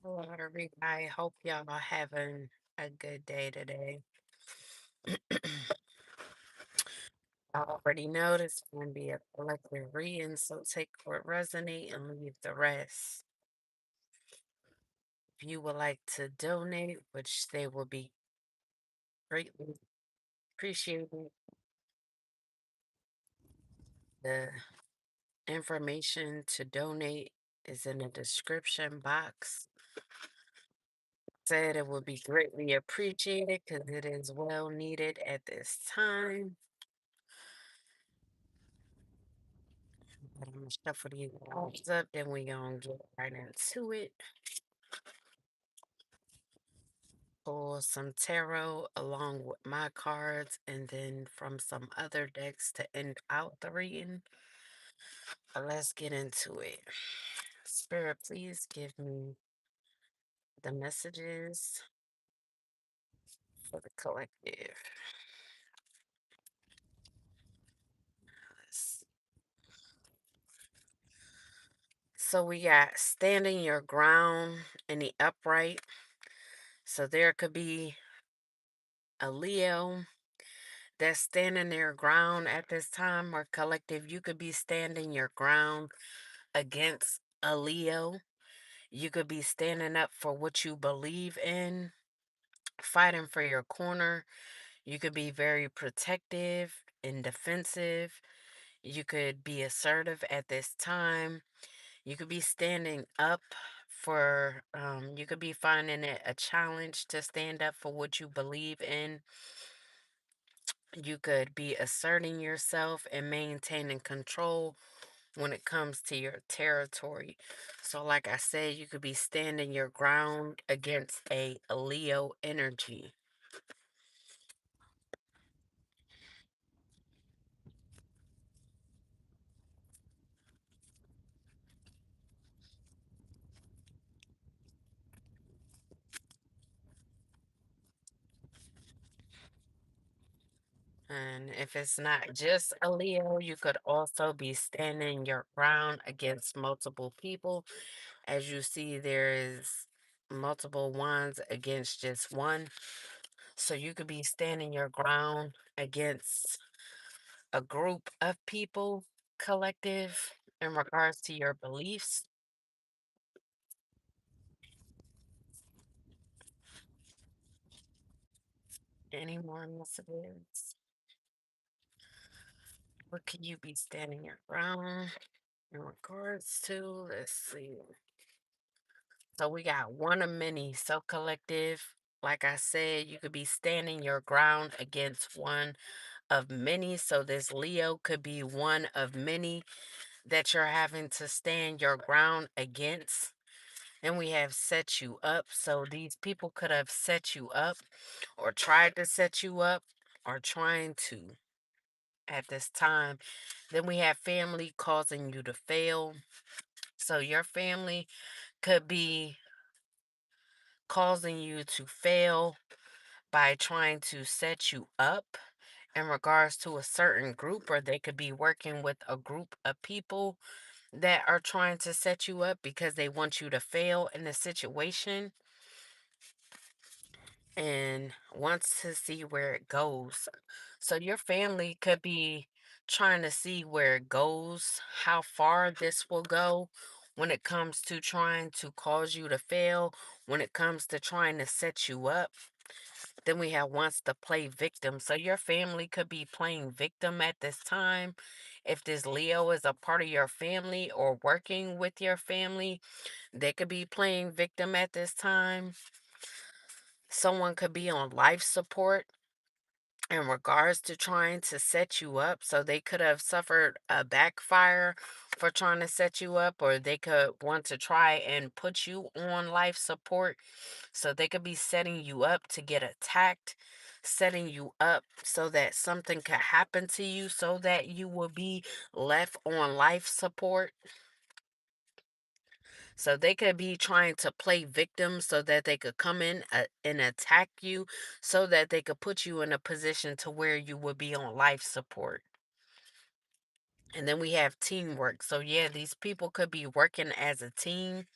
Hello, everybody. I hope y'all are having a good day today. I already know this is going to be a collective reading, so take what resonate and leave the rest. If you would like to donate, which they will be greatly appreciated, the information to donate is in the description box. Said it would be greatly appreciated because it is well needed at this time. But I'm gonna shuffle these cards up, then we gonna get right into it. Pull some tarot along with my cards, and then from some other decks to end out the reading. But let's get into it. Spirit, please give me the messages for the collective. So we got standing your ground in the upright. So there could be a Leo that's standing their ground at this time, or collective. You could be standing your ground against a Leo. You could be standing up for what you believe in, fighting for your corner. You could be very protective and defensive. You could be assertive at this time. You could be standing up you could be finding it a challenge to stand up for what you believe in. You could be asserting yourself and maintaining control when it comes to your territory. So, like I said, you could be standing your ground against a Leo energy. And if it's not just a Leo, you could also be standing your ground against multiple people. As you see, there is multiple wands against just one. So you could be standing your ground against a group of people, collective, in regards to your beliefs. Any more messages? What can you be standing your ground in regards to? Let's see. So we got one of many. So collective, like I said, you could be standing your ground against one of many. So this Leo could be one of many that you're having to stand your ground against. And we have set you up. So these people could have set you up or tried to set you up or trying to at this time. Then we have family causing you to fail. So your family could be causing you to fail by trying to set you up in regards to a certain group, or they could be working with a group of people that are trying to set you up because they want you to fail in the situation and wants to see where it goes. So your family could be trying to see where it goes, how far this will go when it comes to trying to cause you to fail, when it comes to trying to set you up. Then we have wants to play victim. So your family could be playing victim at this time. If this Leo is a part of your family or working with your family, they could be playing victim at this time. Someone could be on life support in regards to trying to set you up. So they could have suffered a backfire for trying to set you up, or they could want to try and put you on life support. So they could be setting you up to get attacked, setting you up so that something could happen to you so that you will be left on life support. So they could be trying to play victim so that they could come in and attack you so that they could put you in a position to where you would be on life support. And then we have teamwork. So yeah, these people could be working as a team.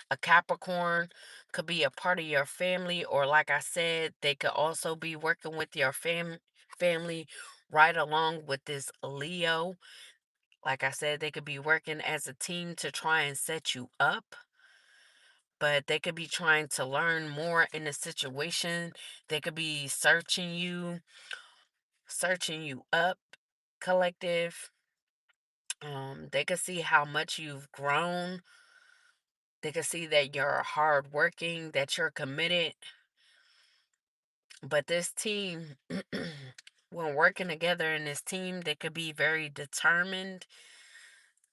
A Capricorn could be a part of your family, or like I said, they could also be working with your family right along with this Leo. Like I said, they could be working as a team to try and set you up, but they could be trying to learn more in the situation. They could be searching you up, collective. They could see how much you've grown. They could see that you're hardworking, that you're committed. But this team, when working together in this team, they could be very determined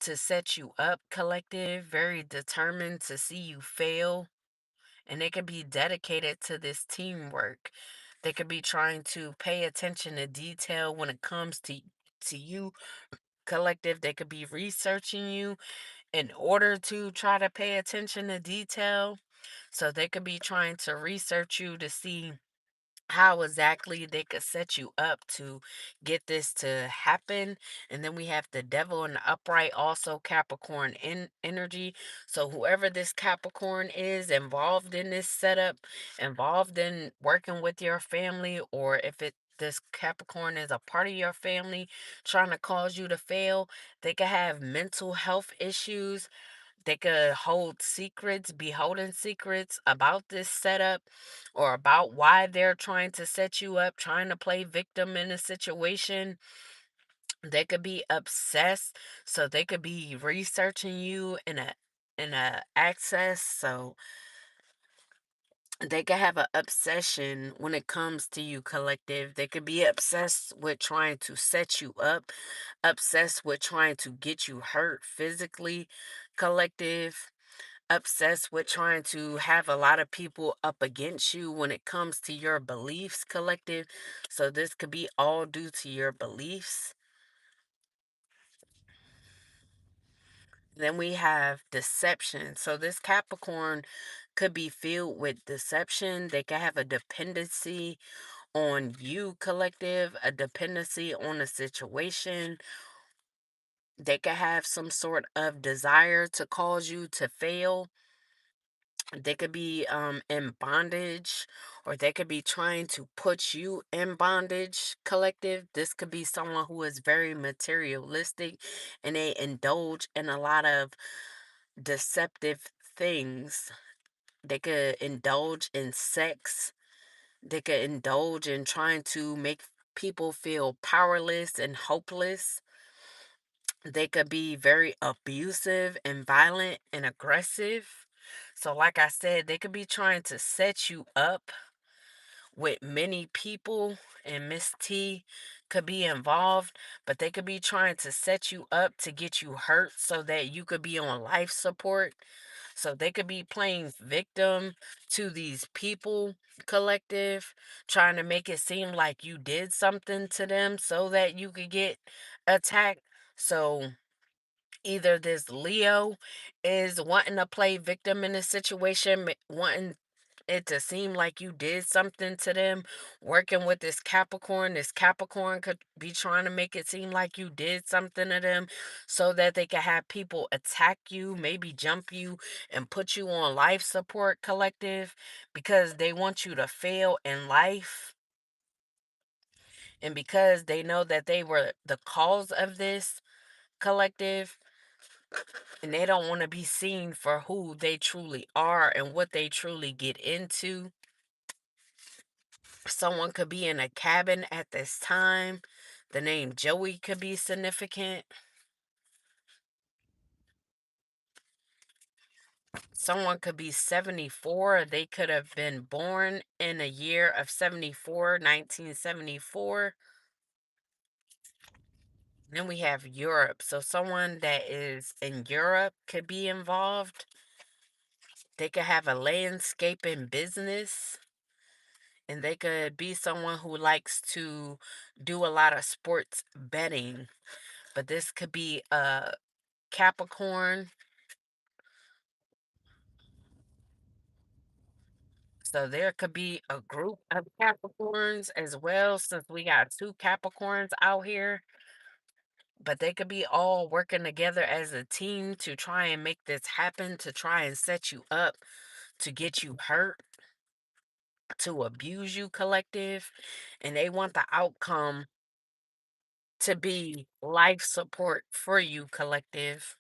to set you up, collective, very determined to see you fail. And they could be dedicated to this teamwork. They could be trying to pay attention to detail when it comes to you, collective. They could be researching you in order to try to pay attention to detail. So they could be trying to research you to see how exactly they could set you up to get this to happen. And then we have the devil and the upright, also Capricorn energy. So whoever this Capricorn is involved in this setup, involved in working with your family, or if it this Capricorn is a part of your family trying to cause you to fail, they could have mental health issues. They could hold secrets, be holding secrets about this setup, or about why they're trying to set you up, trying to play victim in a situation. They could be obsessed, so they could be researching you in a access. So they could have an obsession when it comes to you, collective. They could be obsessed with trying to set you up, obsessed with trying to get you hurt physically, collective, obsessed with trying to have a lot of people up against you when it comes to your beliefs, collective. So this could be all due to your beliefs. Then we have deception. So this Capricorn could be filled with deception. They could have a dependency on you, collective, a dependency on a situation. They could have some sort of desire to cause you to fail. They could be in bondage, or they could be trying to put you in bondage, collective. This could be someone who is very materialistic and they indulge in a lot of deceptive things. They could indulge in sex. They could indulge in trying to make people feel powerless and hopeless. They could be very abusive and violent and aggressive. So, like I said, they could be trying to set you up with many people, and Miss T could be involved, but they could be trying to set you up to get you hurt so that you could be on life support. So they could be playing victim to these people, collective, trying to make it seem like you did something to them so that you could get attacked. So either this Leo is wanting to play victim in a situation, wanting it to seem like you did something to them, working with this Capricorn could be trying to make it seem like you did something to them so that they can have people attack you, maybe jump you and put you on life support, collective, because they want you to fail in life. And because they know that they were the cause of this, collective, and they don't want to be seen for who they truly are and what they truly get into. Someone could be in a cabin at this time. The name Joey could be significant. Someone could be 74. They could have been born in a year of 74, 1974. Then we have Europe. So someone that is in Europe could be involved. They could have a landscaping business, and they could be someone who likes to do a lot of sports betting. But this could be a Capricorn. So there could be a group of Capricorns as well, since we got two Capricorns out here. but they could be all working together as a team to try and make this happen, to try and set you up, to get you hurt, to abuse you, collective. And they want the outcome to be life support for you, collective.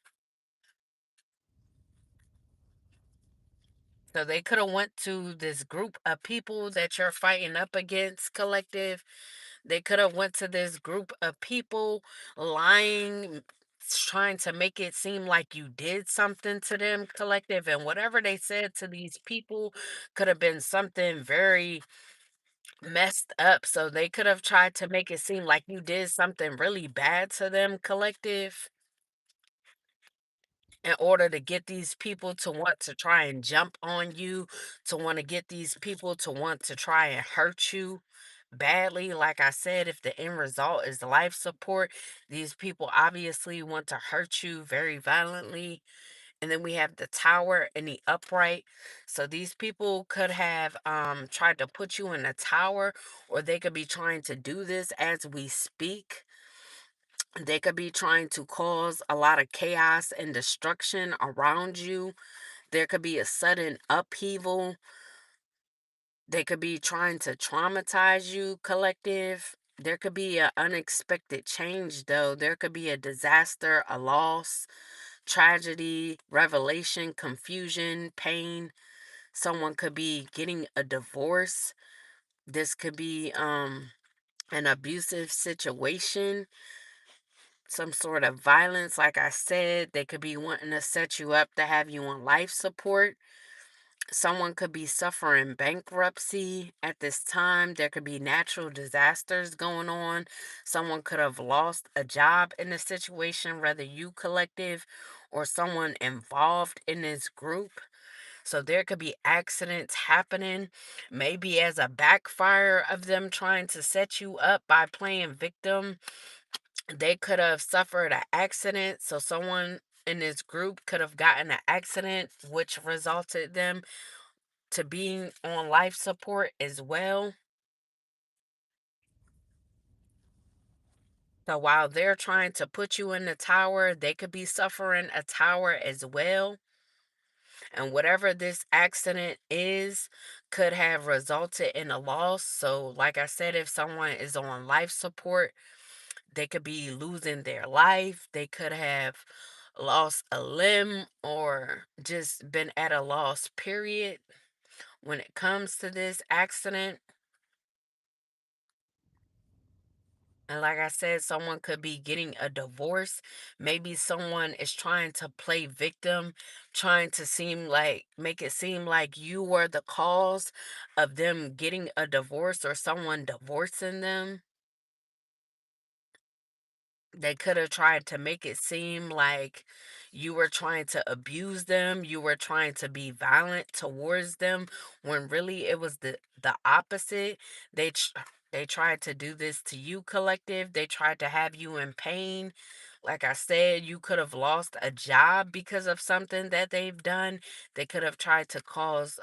So they could have went to this group of people that you're fighting up against, collective. They could have went to this group of people lying, trying to make it seem like you did something to them, collective. And whatever they said to these people could have been something very messed up. So they could have tried to make it seem like you did something really bad to them, collective, in order to get these people to want to try and jump on you, to want to get these people to want to try and hurt you badly. Like I said, if the end result is life support, these people obviously want to hurt you very violently. And then we have the tower and the upright. So these people could have tried to put you in a tower, or they could be trying to do this as we speak. They could be trying to cause a lot of chaos and destruction around you. There could be a sudden upheaval. They could be trying to traumatize you, collective. There could be an unexpected change, though. There could be a disaster, a loss, tragedy, revelation, confusion, pain. Someone could be getting a divorce. This could be an abusive situation, some sort of violence. Like I said, they could be wanting to set you up to have you on life support. Someone could be suffering bankruptcy at this time. There could be natural disasters going on. Someone could have lost a job in the situation, whether you, collective, or someone involved in this group. So there could be accidents happening, maybe as a backfire of them trying to set you up by playing victim. They could have suffered an accident. So someone in this group could have gotten an accident, which resulted them to being on life support as well. So while they're trying to put you in the tower, they could be suffering a tower as well. And whatever this accident is could have resulted in a loss. So, like I said, if someone is on life support, they could be losing their life. They could have lost a limb or just been at a loss, period, when it comes to this accident. And like I said, someone could be getting a divorce. Maybe someone is trying to play victim, trying to make it seem like you were the cause of them getting a divorce or someone divorcing them. They could have tried to make it seem like you were trying to abuse them, you were trying to be violent towards them, when really it was the opposite. They tried to do this to you, collective. They tried to have you in pain. Like I said, you could have lost a job because of something that they've done. They could have tried to cause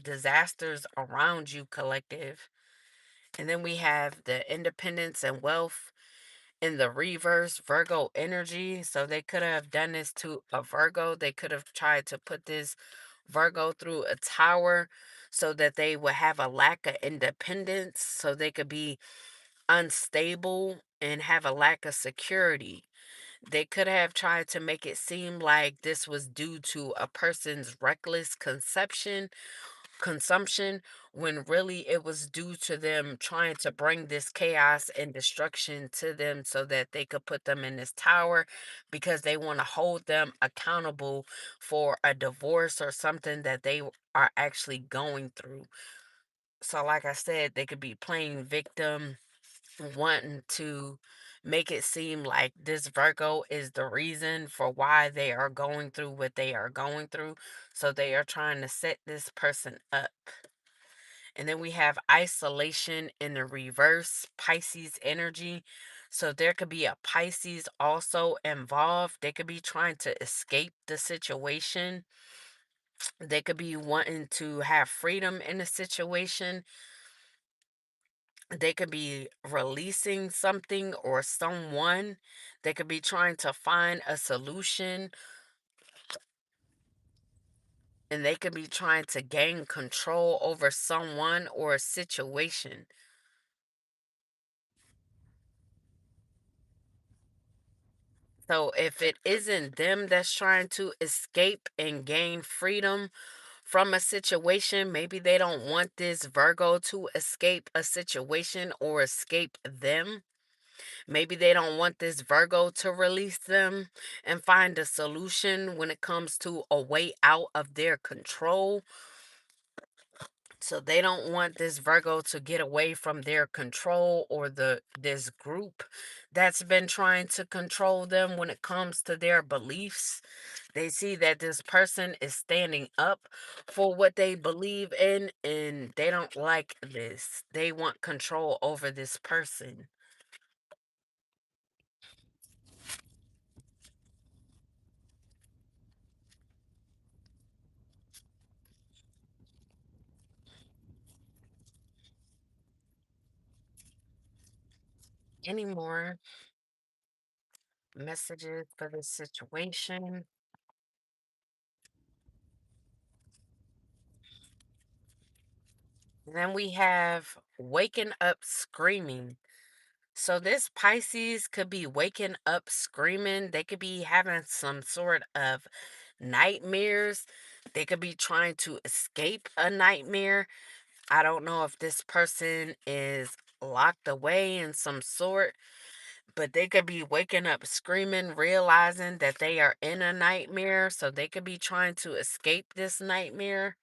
disasters around you, collective. And then we have the independence and wealth in the reverse Virgo energy. So they could have done this to a Virgo. They could have tried to put this Virgo through a tower so that they would have a lack of independence, so they could be unstable and have a lack of security. They could have tried to make it seem like this was due to a person's reckless consumption, when really it was due to them trying to bring this chaos and destruction to them so that they could put them in this tower, because they want to hold them accountable for a divorce or something that they are actually going through. So like I said, they could be playing victim, wanting to make it seem like this Virgo is the reason for why they are going through what they are going through. So they are trying to set this person up. And then we have isolation in the reverse, Pisces energy. So there could be a Pisces also involved. They could be trying to escape the situation. They could be wanting to have freedom in the situation. They could be releasing something or someone. They could be trying to find a solution, and they could be trying to gain control over someone or a situation. So if it isn't them that's trying to escape and gain freedom from a situation, maybe they don't want this Virgo to escape a situation or escape them. Maybe they don't want this Virgo to release them and find a solution when it comes to a way out of their control. So they don't want this Virgo to get away from their control, or this group that's been trying to control them when it comes to their beliefs. They see that this person is standing up for what they believe in, and they don't like this. They want control over this person anymore. Messages for this situation. Then we have waking up screaming. So this Pisces could be waking up screaming. They could be having some sort of nightmares. They could be trying to escape a nightmare. I don't know if this person is locked away in some sort, but they could be waking up screaming, realizing that they are in a nightmare. So they could be trying to escape this nightmare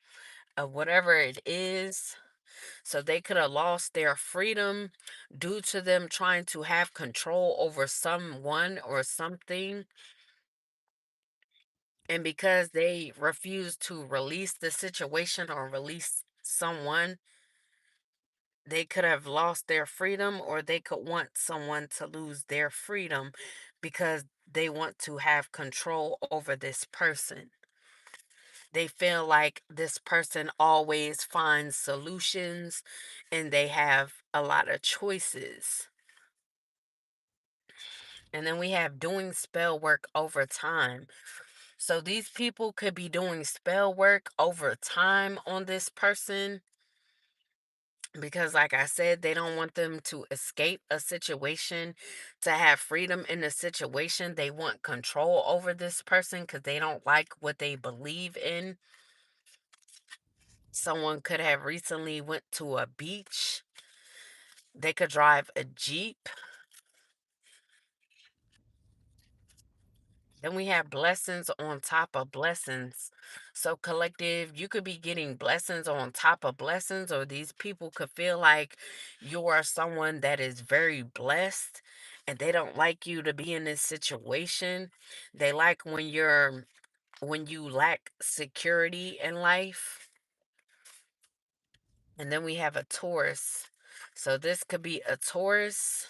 of whatever it is. So they could have lost their freedom due to them trying to have control over someone or something. And because they refuse to release the situation or release someone, they could have lost their freedom, or they could want someone to lose their freedom because they want to have control over this person. They feel like this person always finds solutions and they have a lot of choices. And then we have doing spell work over time. So these people could be doing spell work over time on this person because, like I said, they don't want them to escape a situation, to have freedom in the situation. They want control over this person because they don't like what they believe in. Someone could have recently went to a beach. They could drive a Jeep. Then we have blessings on top of blessings. So, collective, you could be getting blessings on top of blessings, or these people could feel like you are someone that is very blessed and they don't like you to be in this situation. They like when you lack security in life. And then we have a Taurus. So, this could be a Taurus.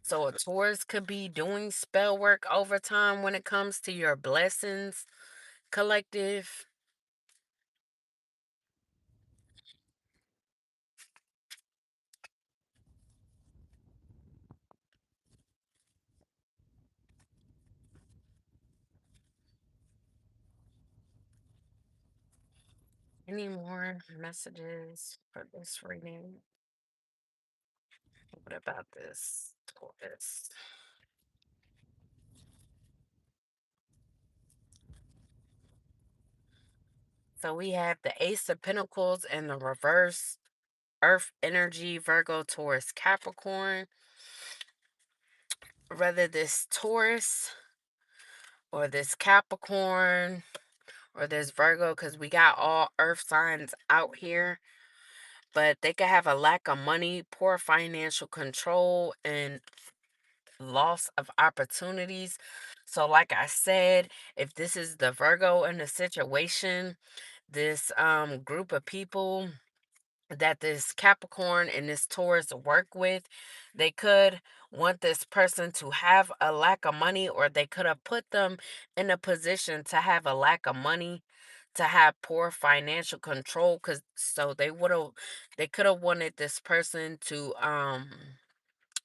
So, a Taurus could be doing spell work over time when it comes to your blessings, collective. Any more messages for this reading? What about this Taurus? So we have the Ace of Pentacles and the reverse Earth energy, Virgo, Taurus, Capricorn. Whether this Taurus or this Capricorn or this Virgo, because we got all Earth signs out here, but they could have a lack of money, poor financial control, and loss of opportunities. So, like I said, if this is the Virgo in the situation, this group of people that this Capricorn and this Taurus work with, they could want this person to have a lack of money, or they could have put them in a position to have a lack of money to have poor financial control, cuz so they could have wanted this person to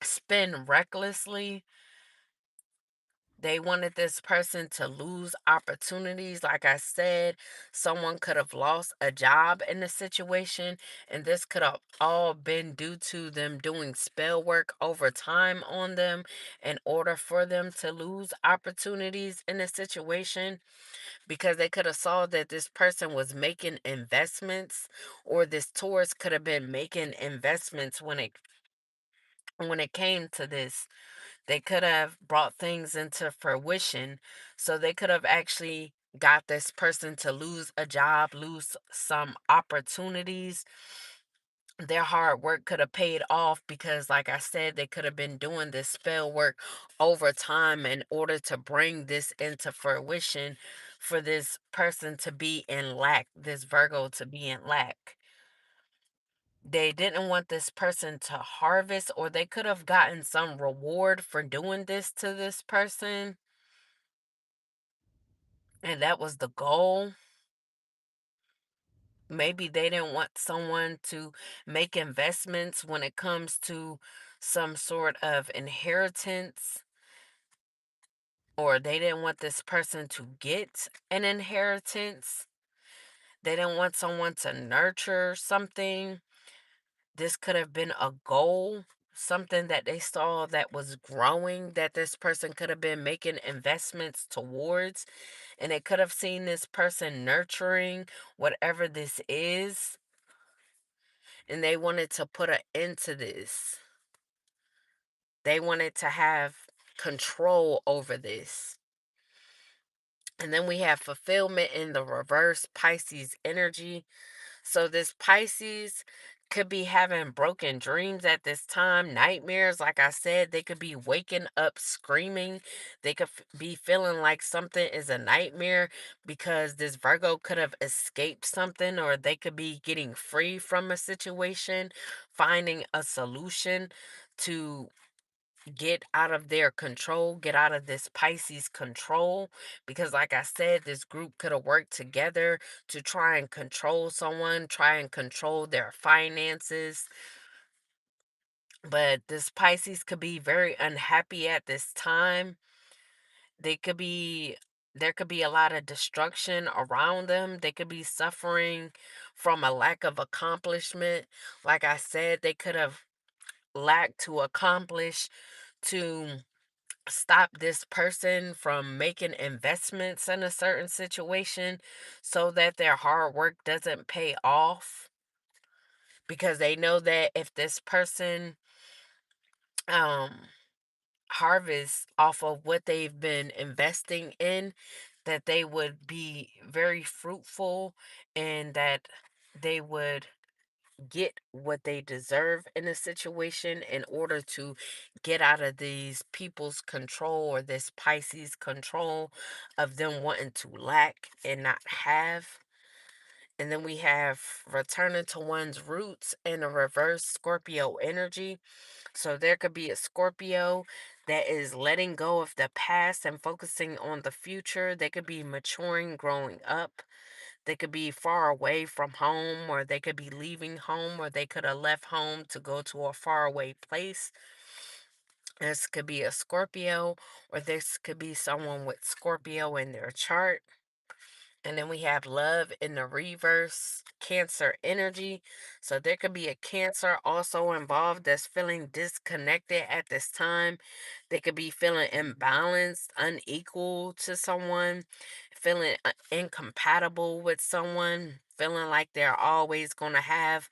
spend recklessly. They wanted this person to lose opportunities. Like I said, someone could have lost a job in the situation, and this could have all been due to them doing spell work over time on them in order for them to lose opportunities in the situation, because they could have saw that this person was making investments, or this tourist could have been making investments when it came to this. They could have brought things into fruition. So they could have actually got this person to lose a job, lose some opportunities. Their hard work could have paid off because, like I said, they could have been doing this spell work over time in order to bring this into fruition for this person to be in lack, this Virgo to be in lack. They didn't want this person to harvest, or they could have gotten some reward for doing this to this person, and that was the goal. Maybe they didn't want someone to make investments when it comes to some sort of inheritance, or they didn't want this person to get an inheritance. They didn't want someone to nurture something. This could have been a goal, something that they saw that was growing, that this person could have been making investments towards, and they could have seen this person nurturing whatever this is, and they wanted to put an end to this. They wanted to have control over this. And then we have fulfillment in the reverse, Pisces energy. So this Pisces could be having broken dreams at this time, nightmares. Like I said, they could be waking up screaming. They could be feeling like something is a nightmare because this Virgo could have escaped something, or they could be getting free from a situation, finding a solution to get out of their control, get out of this Pisces control. Because, like I said, this group could have worked together to try and control someone, try and control their finances. But this Pisces could be very unhappy at this time. They could be, there could be a lot of destruction around them. They could be suffering from a lack of accomplishment. Like I said, they could have lacked to accomplish to stop this person from making investments in a certain situation so that their hard work doesn't pay off, because they know that if this person um harvests off of what they've been investing in, that they would be very fruitful, and that they would get what they deserve in a situation in order to get out of these people's control, or this Pisces control of them wanting to lack and not have. And then we have returning to one's roots in a reverse, Scorpio energy. So there could be a Scorpio that is letting go of the past and focusing on the future. They could be maturing, growing up. They could be far away from home, or they could be leaving home, or they could have left home to go to a faraway place. This could be a Scorpio, or this could be someone with Scorpio in their chart. And then we have love in the reverse, Cancer energy. So there could be a Cancer also involved that's feeling disconnected at this time. They could be feeling imbalanced, unequal to someone, feeling incompatible with someone, feeling like they're always going to have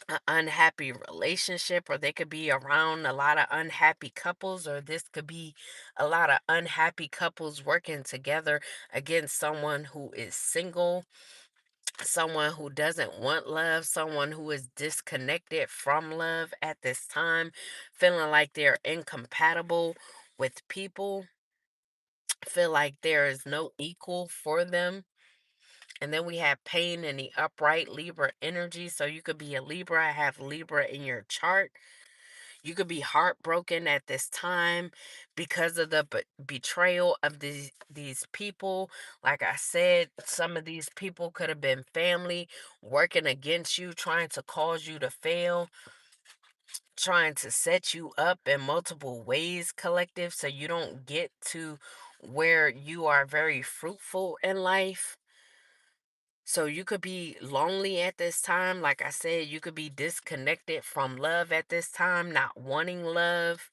an unhappy relationship, or they could be around a lot of unhappy couples, or this could be a lot of unhappy couples working together against someone who is single, someone who doesn't want love, someone who is disconnected from love at this time, feeling like they're incompatible with people, feel like there is no equal for them. And then we have pain in the upright, Libra energy. So you could be a Libra, have Libra in your chart. You could be heartbroken at this time because of the betrayal of these people. Like I said, some of these people could have been family working against you, trying to cause you to fail, trying to set you up in multiple ways, collective, so you don't get to where you are very fruitful in life. So you could be lonely at this time. Like I said, you could be disconnected from love at this time, not wanting love.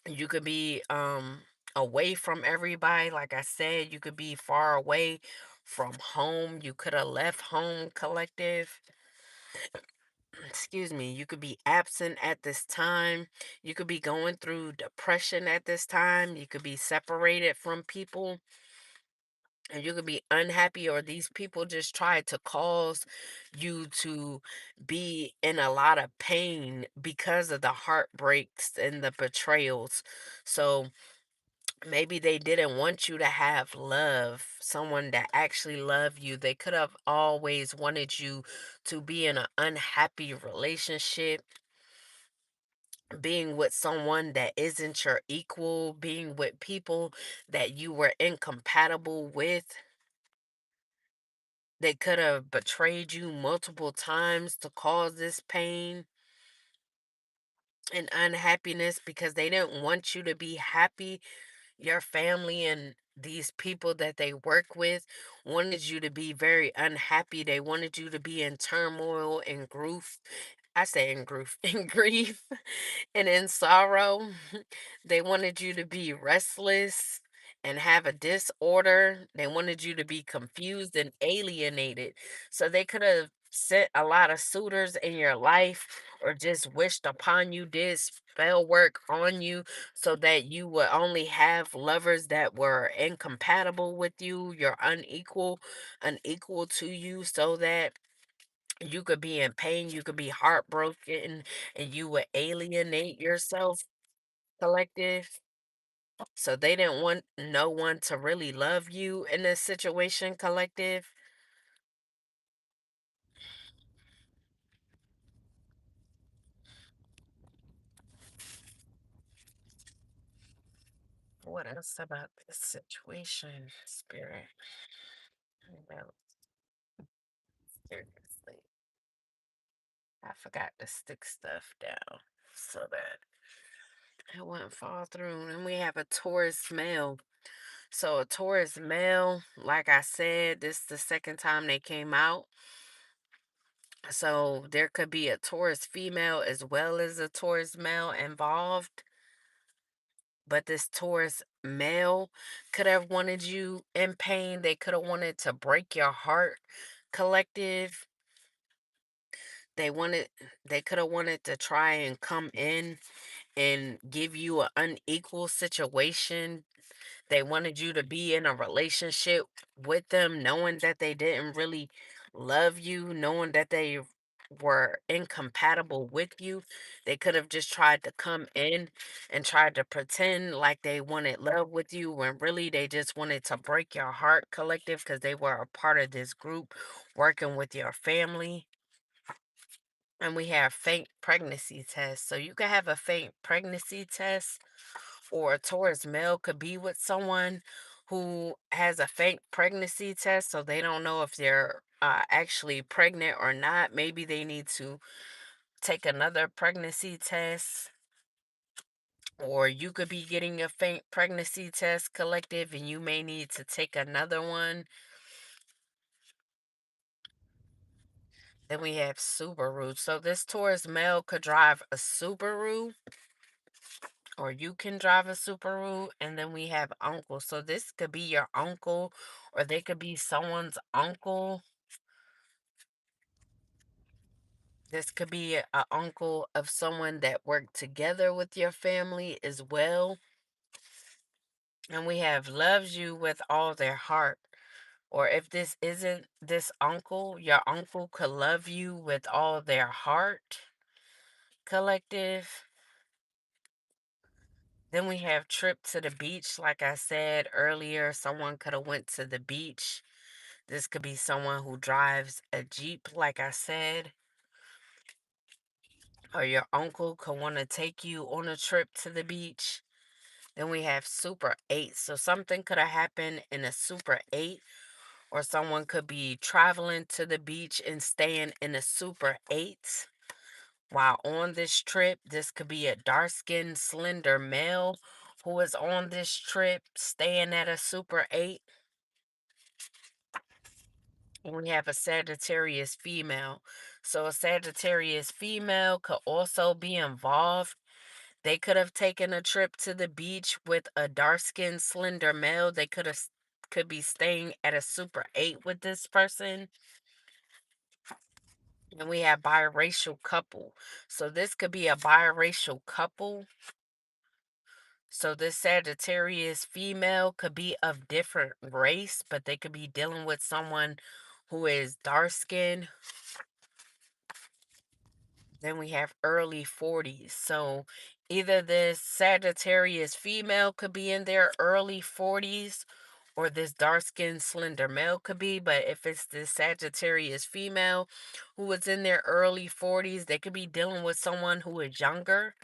You could be away from everybody. Like I said, you could be far away from home. You could have left home, collective. Excuse me. You could be absent at this time. You could be going through depression at this time. You could be separated from people, and you could be unhappy, or these people just try to cause you to be in a lot of pain because of the heartbreaks and the betrayals. So maybe they didn't want you to have love, someone that actually loved you. They could have always wanted you to be in an unhappy relationship, being with someone that isn't your equal, being with people that you were incompatible with. They could have betrayed you multiple times to cause this pain and unhappiness because they didn't want you to be happy. Your family and these people that they work with wanted you to be very unhappy. They wanted you to be in turmoil and grief. I say in grief, in grief and in sorrow. They wanted you to be restless and have a disorder. They wanted you to be confused and alienated. So they could have sent a lot of suitors in your life, or just wished upon you, did spell work on you, so that you would only have lovers that were incompatible with you, you're unequal to you, so that you could be in pain, you could be heartbroken, and you would alienate yourself, collective. So they didn't want no one to really love you in this situation, collective. What else about this situation, spirit? Well, seriously, I forgot to stick stuff down so that it wouldn't fall through. And we have a Taurus male. So a Taurus male, like I said, this is the second time they came out. So there could be a Taurus female as well as a Taurus male involved. But this Taurus male could have wanted you in pain. They could have wanted to break your heart, collective. They wanted they could have wanted to try and come in and give you an unequal situation. They wanted you to be in a relationship with them, knowing that they didn't really love you, knowing that they were incompatible with you. They could have just tried to come in and tried to pretend like they wanted love with you when really they just wanted to break your heart, collective, because they were a part of this group working with your family. And we have fake pregnancy tests. So you could have a fake pregnancy test, or a Taurus male could be with someone who has a fake pregnancy test, so they don't know if they're actually pregnant or not. Maybe they need to take another pregnancy test, or you could be getting a fake pregnancy test, collective, and you may need to take another one. Then we have Subaru. So this Taurus male could drive a Subaru, or you can drive a Subaru. And then we have uncle. So this could be your uncle, or they could be someone's uncle. This could be a uncle of someone that worked together with your family as well. And we have loves you with all their heart. Or if this isn't this uncle, your uncle could love you with all their heart, collective. Then we have trip to the beach. Like I said earlier, someone could have went to the beach. This could be someone who drives a Jeep, like I said. or your uncle could want to take you on a trip to the beach. Then we have Super 8. So something could have happened in a Super 8, or someone could be traveling to the beach and staying in a Super 8 while on this trip. This could be a dark skinned, slender male who is on this trip staying at a Super 8. And we have a Sagittarius female. So a Sagittarius female could also be involved. They could have taken a trip to the beach with a dark-skinned, slender male. They could be staying at a Super 8 with this person. And we have biracial couple. So this could be a biracial couple. So this Sagittarius female could be of different race, but they could be dealing with someone who is dark skinned. Then we have early 40s. So either this Sagittarius female could be in their early 40s, or this dark skinned, slender male could be. But if it's this Sagittarius female who is in their early 40s, they could be dealing with someone who is younger.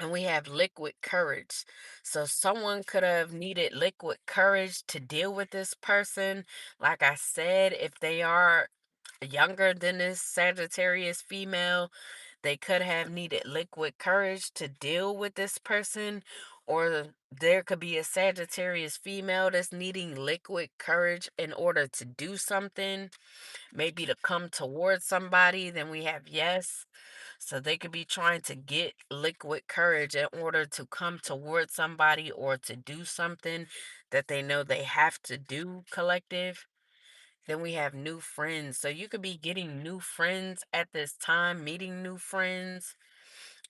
And we have liquid courage. So someone could have needed liquid courage to deal with this person. Like I said, if they are younger than this Sagittarius female, they could have needed liquid courage to deal with this person. Or there could be a Sagittarius female that's needing liquid courage in order to do something, maybe to come towards somebody. Then we have yes. So they could be trying to get liquid courage in order to come towards somebody or to do something that they know they have to do, collective. Then we have new friends. So you could be getting new friends at this time, meeting new friends.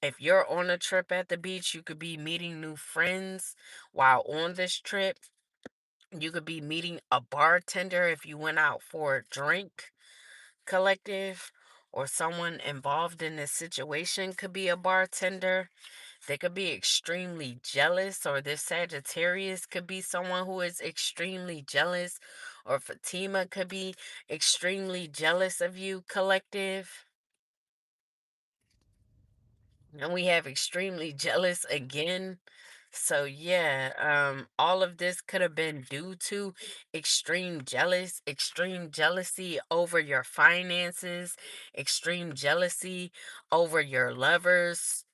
If you're on a trip at the beach, you could be meeting new friends while on this trip. You could be meeting a bartender if you went out for a drink, collective, or someone involved in this situation could be a bartender. They could be extremely jealous, or this Sagittarius could be someone who is extremely jealous, or Fatima could be extremely jealous of you, collective. And we have extremely jealous again. So yeah, all of this could have been due to extreme jealousy over your finances, extreme jealousy over your lovers.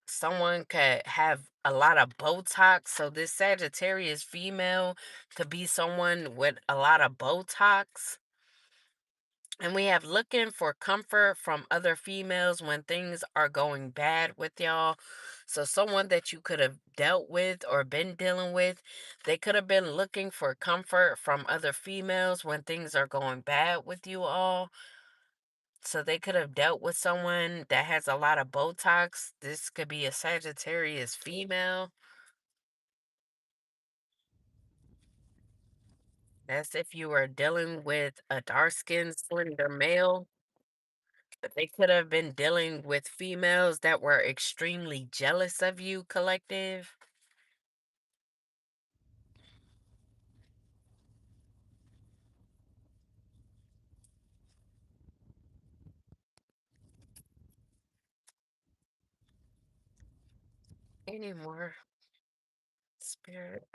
Someone could have a lot of Botox. So this Sagittarius female could be someone with a lot of Botox. And we have looking for comfort from other females when things are going bad with y'all. So someone that you could have dealt with or been dealing with, they could have been looking for comfort from other females when things are going bad with you all. So they could have dealt with someone that has a lot of Botox. This could be a Sagittarius female. That's if you were dealing with a dark-skinned, slender male. But they could have been dealing with females that were extremely jealous of you, collective. Any more, spirit?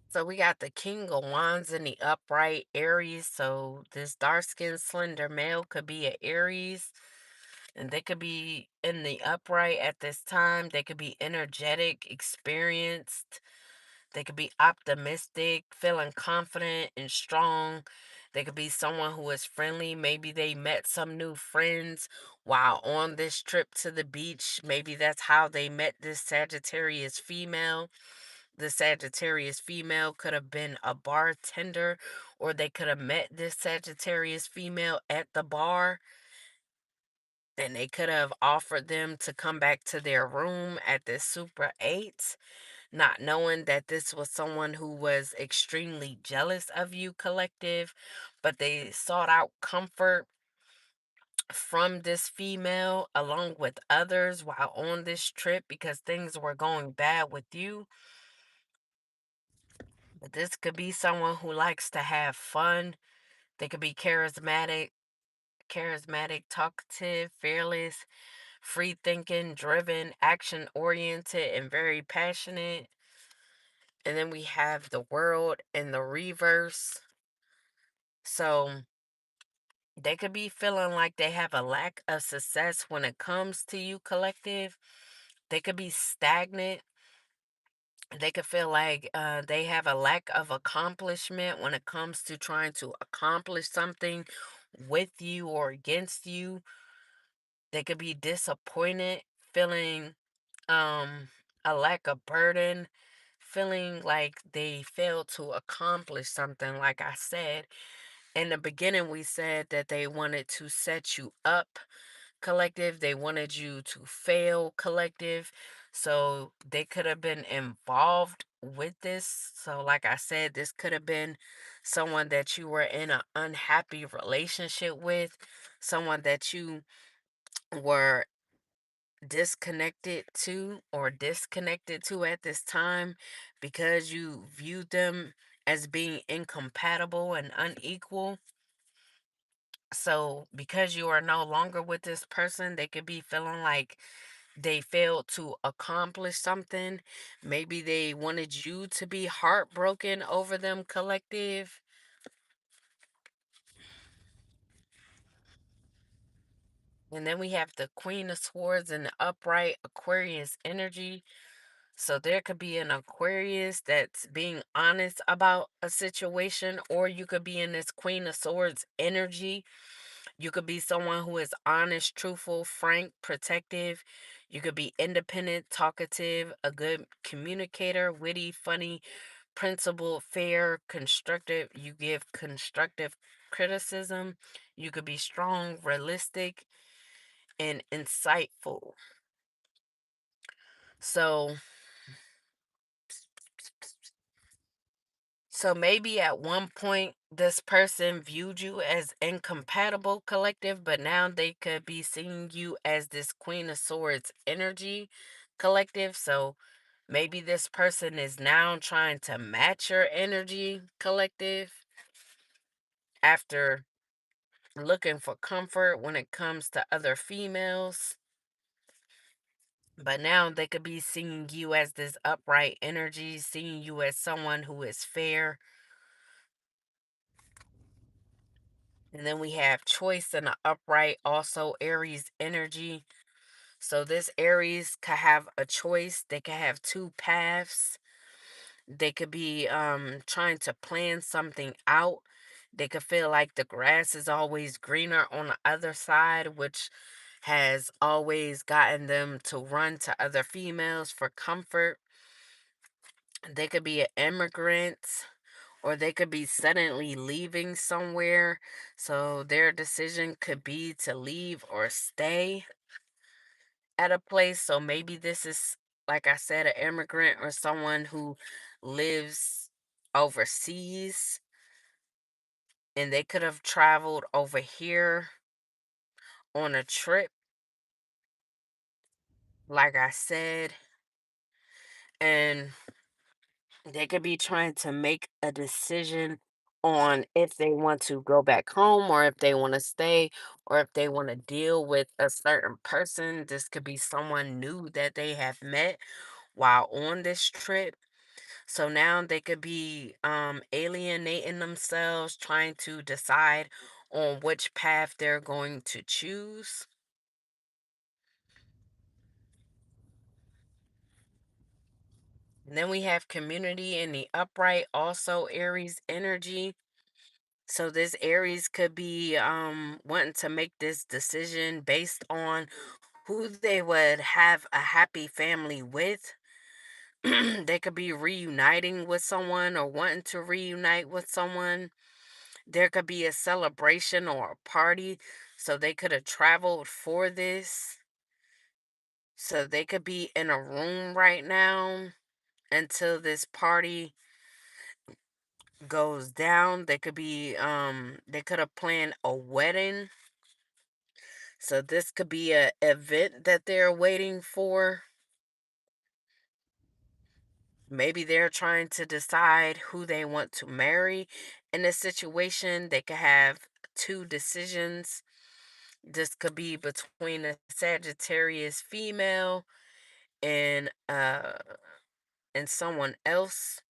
So we got the King of Wands in the upright Aries. So this dark skinned slender male could be an Aries. And they could be in the upright at this time. They could be energetic, experienced. They could be optimistic, feeling confident and strong. They could be someone who is friendly. Maybe they met some new friends while on this trip to the beach. Maybe that's how they met this Sagittarius female. The Sagittarius female could have been a bartender, or they could have met this Sagittarius female at the bar, and they could have offered them to come back to their room at this Super 8, not knowing that this was someone who was extremely jealous of you, collective, but they sought out comfort from this female along with others while on this trip because things were going bad with you. But this could be someone who likes to have fun. They could be charismatic, talkative, fearless, free thinking, driven, action oriented, and very passionate. And then we have the world in the reverse. So they could be feeling like they have a lack of success when it comes to you, collective. They could be stagnant. They could feel like they have a lack of accomplishment when it comes to trying to accomplish something with you or against you. They could be disappointed, feeling a lack of burden, feeling like they failed to accomplish something. Like I said in the beginning, we said that they wanted to set you up, collective. They wanted you to fail, collective. So they could have been involved with this. So, like I said, this could have been someone that you were in an unhappy relationship with, someone that you were disconnected to at this time because you viewed them as being incompatible and unequal. So, because you are no longer with this person, they could be feeling like they failed to accomplish something. Maybe they wanted you to be heartbroken over them, collective. And then we have the Queen of Swords and the upright Aquarius energy. So there could be an Aquarius that's being honest about a situation, or you could be in this Queen of Swords energy. You could be someone who is honest, truthful, frank, protective. You could be independent, talkative, a good communicator, witty, funny, principled, fair, constructive. You give constructive criticism. You could be strong, realistic, and insightful. So So maybe at one point this person viewed you as incompatible, collective, but now they could be seeing you as this Queen of Swords energy, collective. So maybe this person is now trying to match your energy, collective, after looking for comfort when it comes to other females. But now they could be seeing you as this upright energy, seeing you as someone who is fair. And then we have choice and the upright, also Aries energy. So this Aries could have a choice. They could have two paths. They could be trying to plan something out. They could feel like the grass is always greener on the other side, which has always gotten them to run to other females for comfort. They could be an immigrant, or they could be suddenly leaving somewhere. So their decision could be to leave or stay at a place. So maybe this is, like I said, an immigrant or someone who lives overseas, and they could have traveled over here on a trip, like I said, and they could be trying to make a decision on if they want to go back home, or if they want to stay, or if they want to deal with a certain person. This could be someone new that they have met while on this trip. So now they could be alienating themselves, trying to decide on which path they're going to choose. And then we have community in the upright, also Aries energy. So this Aries could be wanting to make this decision based on who they would have a happy family with. They could be reuniting with someone or wanting to reunite with someone. There could be a celebration or a party. So they could have traveled for this. So they could be in a room right now until this party goes down. They could have planned a wedding. So this could be a event that they're waiting for. Maybe they're trying to decide who they want to marry in this situation. They could have two decisions. This could be between a Sagittarius female and someone else,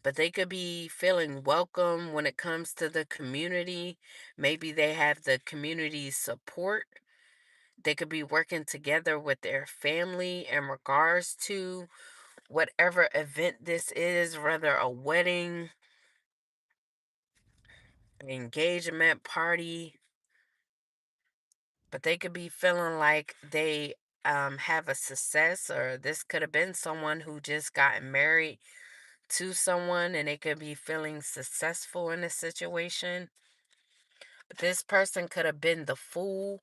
but they could be feeling welcome when it comes to the community. Maybe they have the community's support. They could be working together with their family in regards to whatever event this is, whether a wedding, an engagement party, but they could be feeling like they have a success, or this could have been someone who just got married to someone and they could be feeling successful in a situation. But this person could have been the fool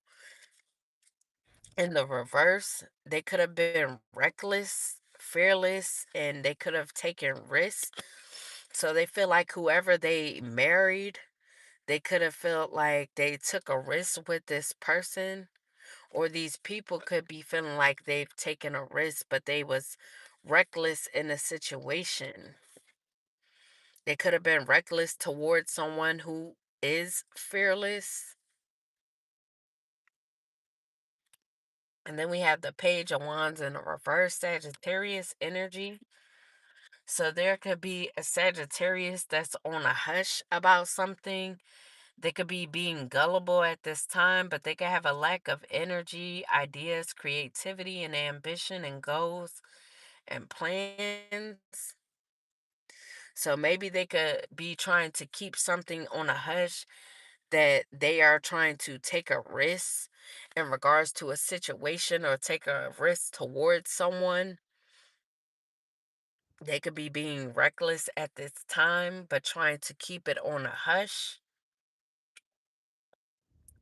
in the reverse. They could have been reckless, fearless, and they could have taken risks. So they feel like whoever they married, they could have felt like they took a risk with this person, or these people could be feeling like they've taken a risk but they was reckless in a situation. They could have been reckless towards someone who is fearless. And then we have the Page of Wands in a reverse Sagittarius energy. So there could be a Sagittarius that's on a hush about something. They could be being gullible at this time, but they could have a lack of energy, ideas, creativity, and ambition and goals and plans. So maybe they could be trying to keep something on a hush, that they are trying to take a risk in regards to a situation or take a risk towards someone. They could be being reckless at this time, but trying to keep it on a hush.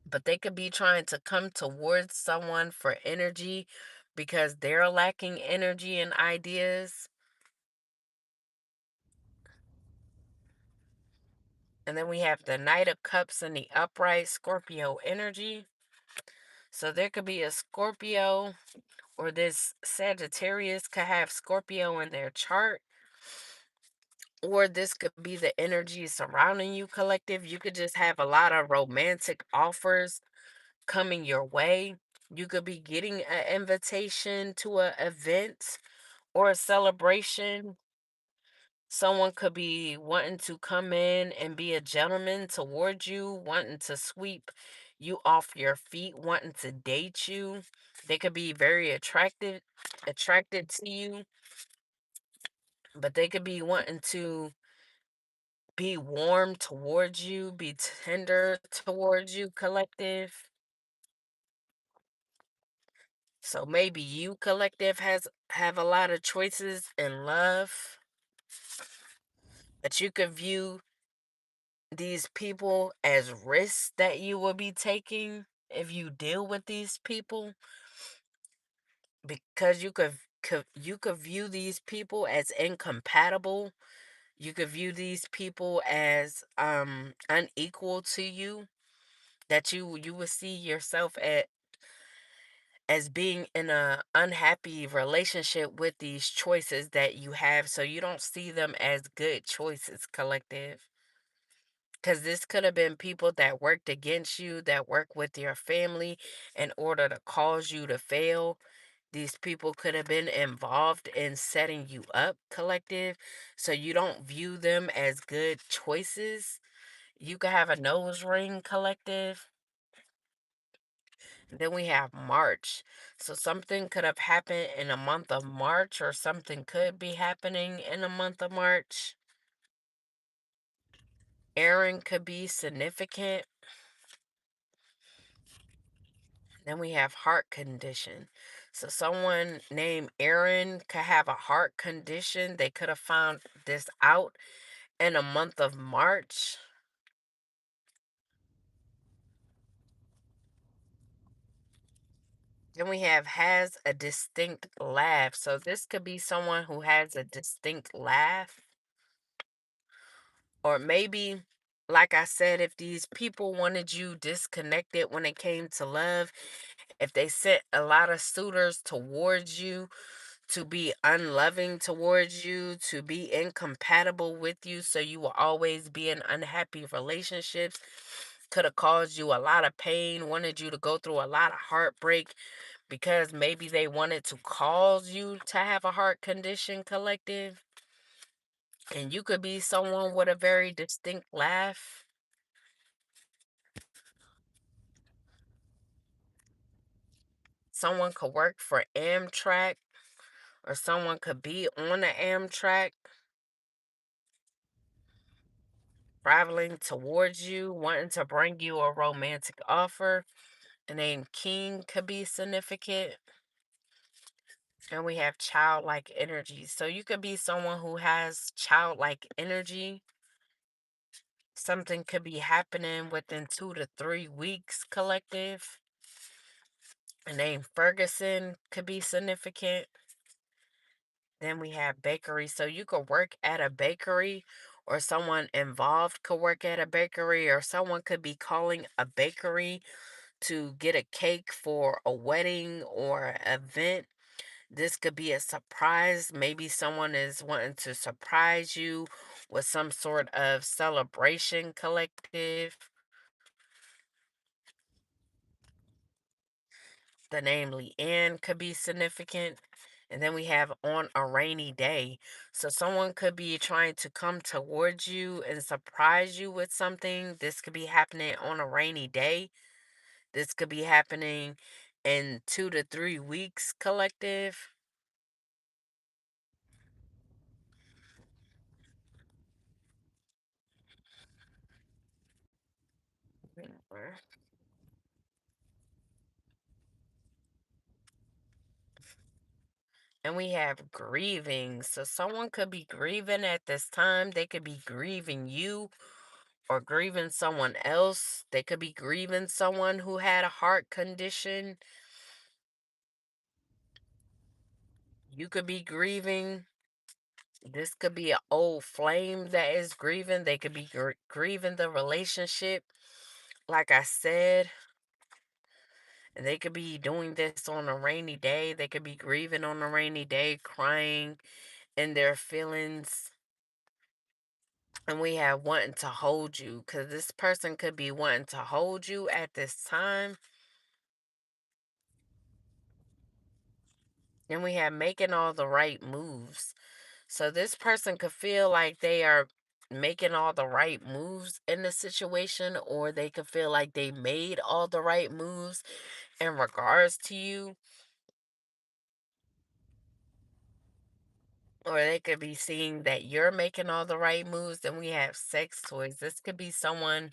But they could be trying to come towards someone for energy because they're lacking energy and ideas. And then we have the Knight of Cups and the upright Scorpio energy. So there could be a Scorpio, or this Sagittarius could have Scorpio in their chart, or this could be the energy surrounding you, collective. You could just have a lot of romantic offers coming your way. You could be getting an invitation to an event or a celebration. Someone could be wanting to come in and be a gentleman towards you, wanting to sweep you off your feet, wanting to date you. They could be very attracted to you, but they could be wanting to be warm towards you, be tender towards you, collective. So maybe you, collective, has have a lot of choices in love, but you could view these people as risks that you will be taking if you deal with these people, because you could view these people as incompatible. You could view these people as unequal to you, that you would see yourself as being in a unhappy relationship with these choices that you have, so you don't see them as good choices, collective. Because this could have been people that worked against you, that work with your family in order to cause you to fail. These people could have been involved in setting you up, collective. So you don't view them as good choices. You could have a nose ring, collective. Then we have March. So something could have happened in a month of March, or something could be happening in a month of March. Aaron could be significant. Then we have heart condition. So someone named Aaron could have a heart condition. They could have found this out in a month of March. Then we have has a distinct laugh. So this could be someone who has a distinct laugh. Or maybe, like I said, if these people wanted you disconnected when it came to love, if they sent a lot of suitors towards you to be unloving towards you, to be incompatible with you, so you will always be in unhappy relationships. Could have caused you a lot of pain, wanted you to go through a lot of heartbreak because maybe they wanted to cause you to have a heart condition, collective. And you could be someone with a very distinct laugh. Someone could work for Amtrak, or someone could be on the Amtrak traveling towards you, wanting to bring you a romantic offer. The name King could be significant. And we have childlike energy. So you could be someone who has childlike energy. Something could be happening within 2 to 3 weeks, collective. The name Ferguson could be significant. Then we have bakery. So you could work at a bakery, or someone involved could work at a bakery, or someone could be calling a bakery to get a cake for a wedding or event. This could be a surprise. Maybe someone is wanting to surprise you with some sort of celebration, collective. The name Leanne could be significant. And then we have on a rainy day. So someone could be trying to come towards you and surprise you with something. This could be happening on a rainy day. This could be happening in 2 to 3 weeks, collective. And we have grieving. So someone could be grieving at this time. They could be grieving you or grieving someone else. They could be grieving someone who had a heart condition. You could be grieving. This could be an old flame that is grieving. They could be grieving the relationship, like I said. And they could be doing this on a rainy day. They could be grieving on a rainy day, crying in their feelings. And we have wanting to hold you, because this person could be wanting to hold you at this time. And we have making all the right moves. So this person could feel like they are making all the right moves in the situation, or they could feel like they made all the right moves in regards to you, or they could be seeing that you're making all the right moves. Then we have sex toys. This could be someone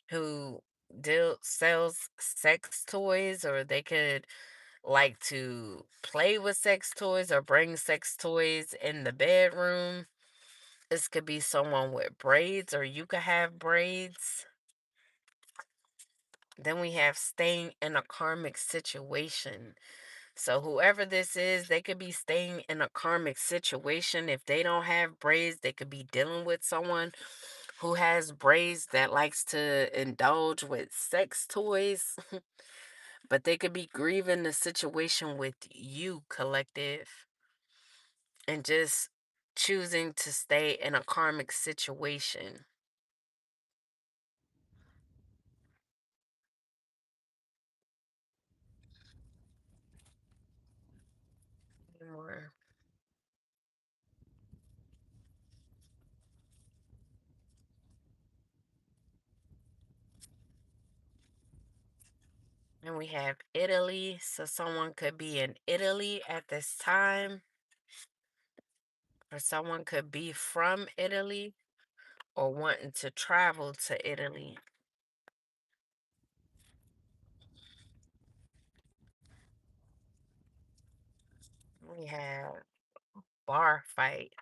who sells sex toys, or they could like to play with sex toys or bring sex toys in the bedroom. This could be someone with braids, or you could have braids. Then we have staying in a karmic situation. So, whoever this is, they could be staying in a karmic situation. If they don't have braids, they could be dealing with someone who has braids that likes to indulge with sex toys. But they could be grieving the situation with you, collective, and just choosing to stay in a karmic situation. Or- And we have Italy. So someone could be in Italy at this time, or someone could be from Italy or wanting to travel to Italy. We have bar fight.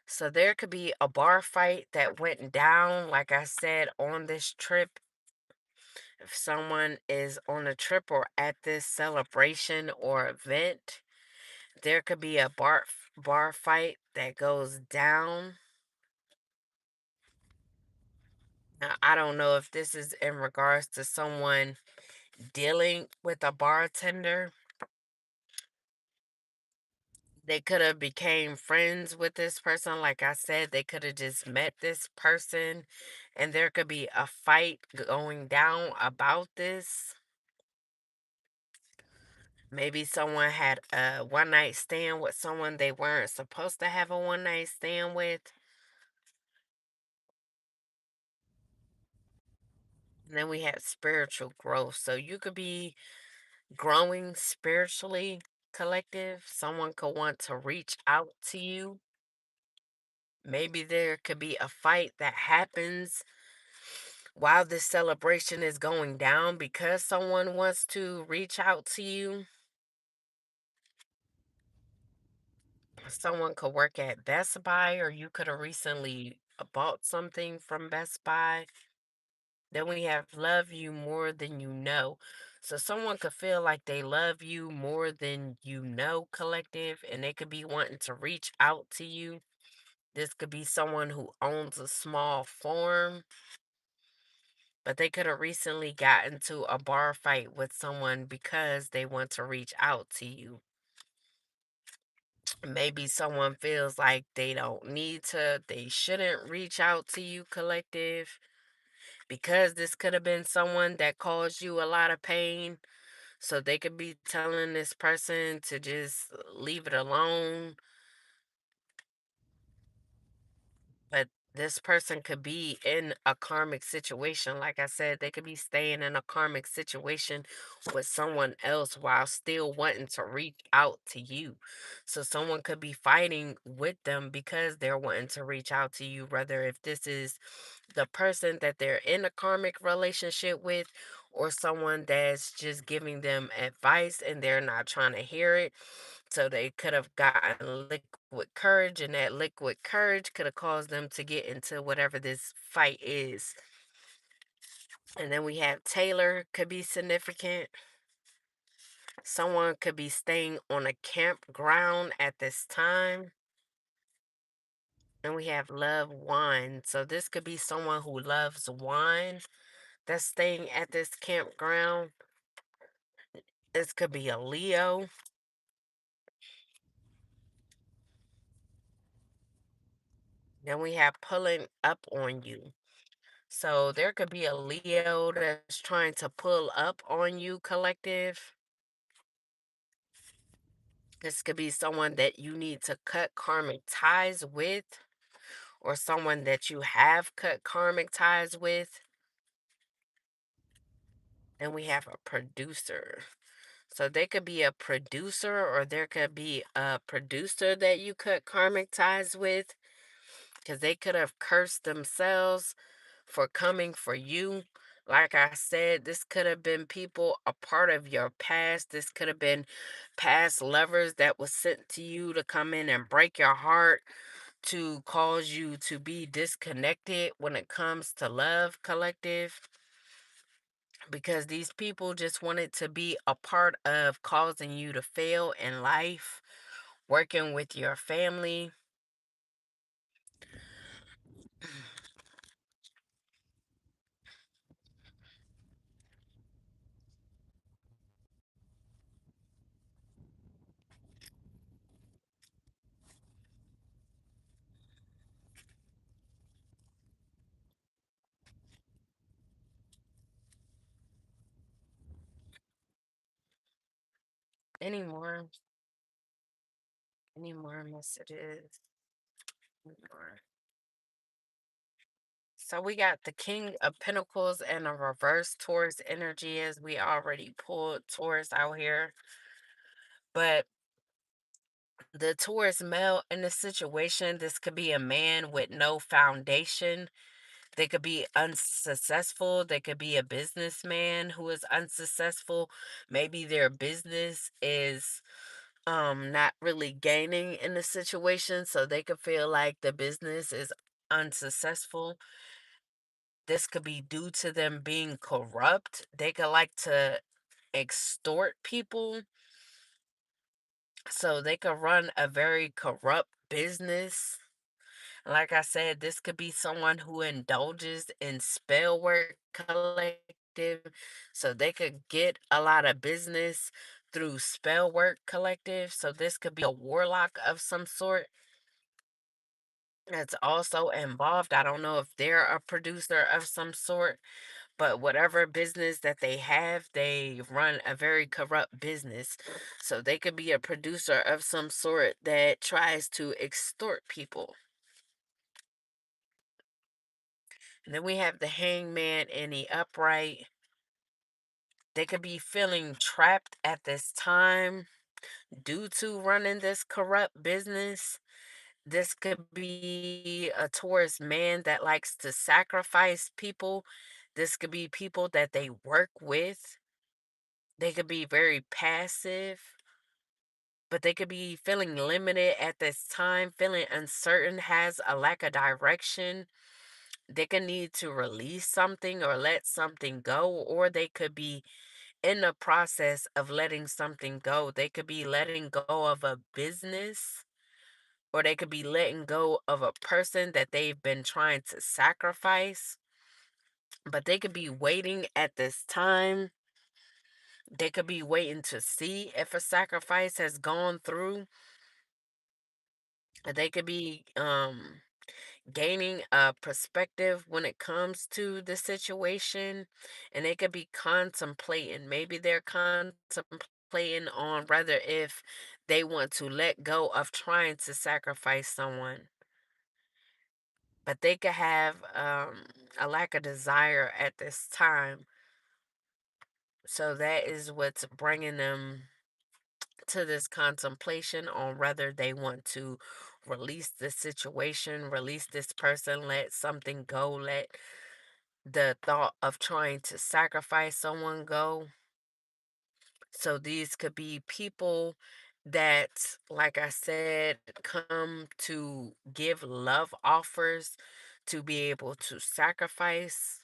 So there could be a bar fight that went down, like I said, on this trip. If someone is on a trip or at this celebration or event, there could be a bar fight that goes down. Now, I don't know if this is in regards to someone dealing with a bartender, They could have became friends with this person. Like I said, they could have just met this person and there could be a fight going down about this. Maybe someone had a one night stand with someone they weren't supposed to have a one night stand with. And then we have spiritual growth. So you could be growing spiritually, collective. Someone could want to reach out to you. Maybe there could be a fight that happens while this celebration is going down because someone wants to reach out to you. Someone could work at Best Buy, or you could have recently bought something from Best Buy. Then we have love you more than you know. So someone could feel like they love you more than you know, collective, and they could be wanting to reach out to you. This could be someone who owns a small farm, but they could have recently got into a bar fight with someone because they want to reach out to you. Maybe someone feels like they don't need to, they shouldn't reach out to you, collective, because this could have been someone that caused you a lot of pain. So they could be telling this person to just leave it alone. But this person could be in a karmic situation. Like I said, they could be staying in a karmic situation with someone else while still wanting to reach out to you. So someone could be fighting with them because they're wanting to reach out to you, whether if this is the person that they're in a karmic relationship with or someone that's just giving them advice and they're not trying to hear it. So they could have gotten liquid courage, and that liquid courage could have caused them to get into whatever this fight is. And then we have Taylor could be significant. Someone could be staying on a campground at this time. And we have love wine. So this could be someone who loves wine that's staying at this campground. This could be a Leo. Then we have pulling up on you. So there could be a Leo that's trying to pull up on you, collective. This could be someone that you need to cut karmic ties with, or someone that you have cut karmic ties with. Then we have a producer. So they could be a producer, or there could be a producer that you cut karmic ties with, because they could have cursed themselves for coming for you. Like I said, this could have been people a part of your past. This could have been past lovers that was sent to you to come in and break your heart, to cause you to be disconnected when it comes to love, collective. Because these people just wanted to be a part of causing you to fail in life, working with your family. Any more? Any more messages? Any more? So we got the King of Pentacles and a reverse Taurus energy, as we already pulled Taurus out here. But the Taurus male in this situation, this could be a man with no foundation. They could be unsuccessful. They could be a businessman who is unsuccessful. Maybe their business is not really gaining in the situation, so they could feel like the business is unsuccessful. This could be due to them being corrupt. They could like to extort people. So they could run a very corrupt business. Like I said, this could be someone who indulges in spell work, collective. So they could get a lot of business through Spell Work Collective. So this could be a warlock of some sort that's also involved. I don't know if they're a producer of some sort, but whatever business that they run a very corrupt business. So they could be a producer of some sort that tries to extort people. And then we have the hangman and the upright. They could be feeling trapped at this time due to running this corrupt business. This could be a Taurus man that likes to sacrifice people. This could be people that they work with. They could be very passive, but they could be feeling limited at this time, feeling uncertain, has a lack of direction. They could need to release something or let something go, or they could be in the process of letting something go. They could be letting go of a business, or they could be letting go of a person that they've been trying to sacrifice, but they could be waiting at this time. They could be waiting to see if a sacrifice has gone through. They could be gaining a perspective when it comes to the situation, and they could be contemplating. Maybe they're contemplating on whether if they want to let go of trying to sacrifice someone, but they could have a lack of desire at this time. So that is what's bringing them to this contemplation on whether they want to release the situation, release this person, let something go, let the thought of trying to sacrifice someone go. So these could be people that, like I said, come to give love offers to be able to sacrifice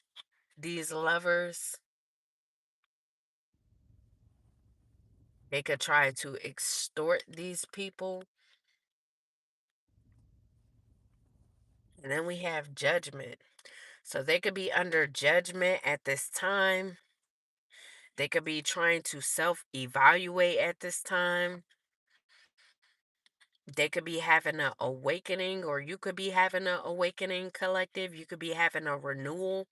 these lovers. They could try to extort these people. And then we have judgment. So they could be under judgment at this time. They could be trying to self evaluate at this time. They could be having a awakening, or you could be having a awakening, collective. You could be having a renewal.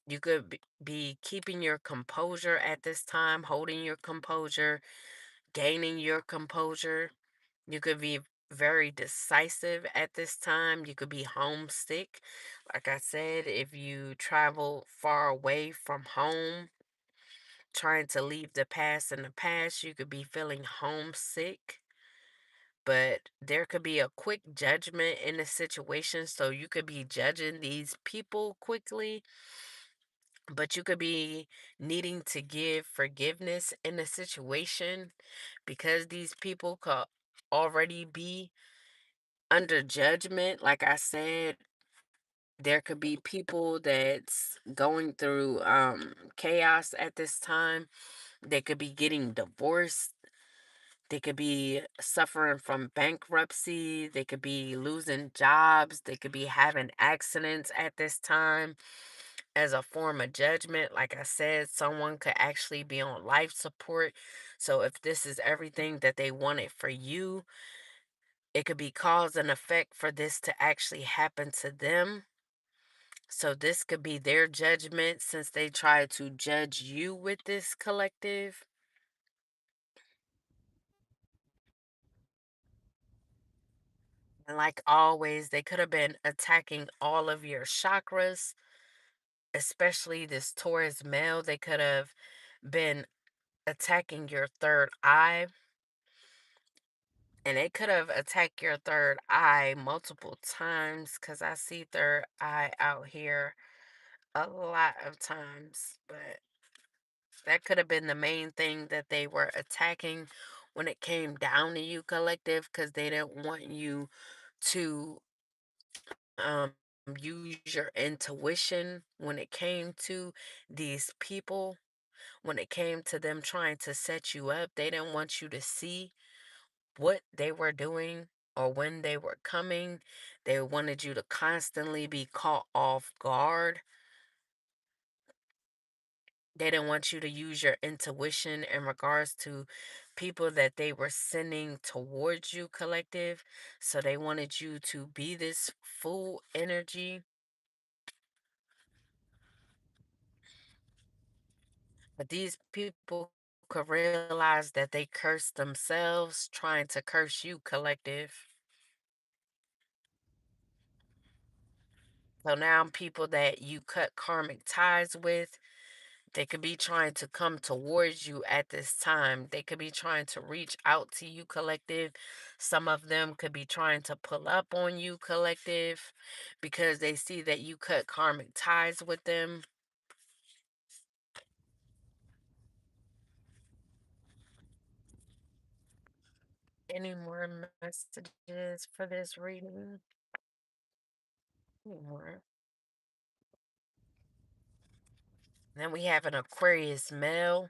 You could be keeping your composure at this time, holding your composure, gaining your composure. You could be very decisive at this time. You could be homesick. Like I said, if you travel far away from home, trying to leave the past in the past, you could be feeling homesick. But there could be a quick judgment in the situation. So you could be judging these people quickly, but you could be needing to give forgiveness in the situation because these people could already be under judgment. Like I said, there could be people that's going through chaos at this time. They could be getting divorced. They could be suffering from bankruptcy. They could be losing jobs. They could be having accidents at this time as a form of judgment. Like I said, someone could actually be on life support. So if this is everything that they wanted for you, it could be cause and effect for this to actually happen to them. So this could be their judgment since they try to judge you with this collective. And like always, they could have been attacking all of your chakras, especially this Taurus male. They could have been attacking your third eye, and they could have attacked your third eye multiple times because I see third eye out here a lot of times. But that could have been the main thing that they were attacking when it came down to you, collective, because they didn't want you to um use your intuition when it came to these people. When it came to them trying to set you up, they didn't want you to see what they were doing or when they were coming. They wanted you to constantly be caught off guard. They didn't want you to use your intuition in regards to people that they were sending towards you, collective. So they wanted you to be this full energy. But these people could realize that they cursed themselves trying to curse you, collective. So now people that you cut karmic ties with, they could be trying to come towards you at this time. They could be trying to reach out to you, collective. Some of them could be trying to pull up on you, collective, because they see that you cut karmic ties with them. Any more messages for this reading? Any more? Then we have an Aquarius male.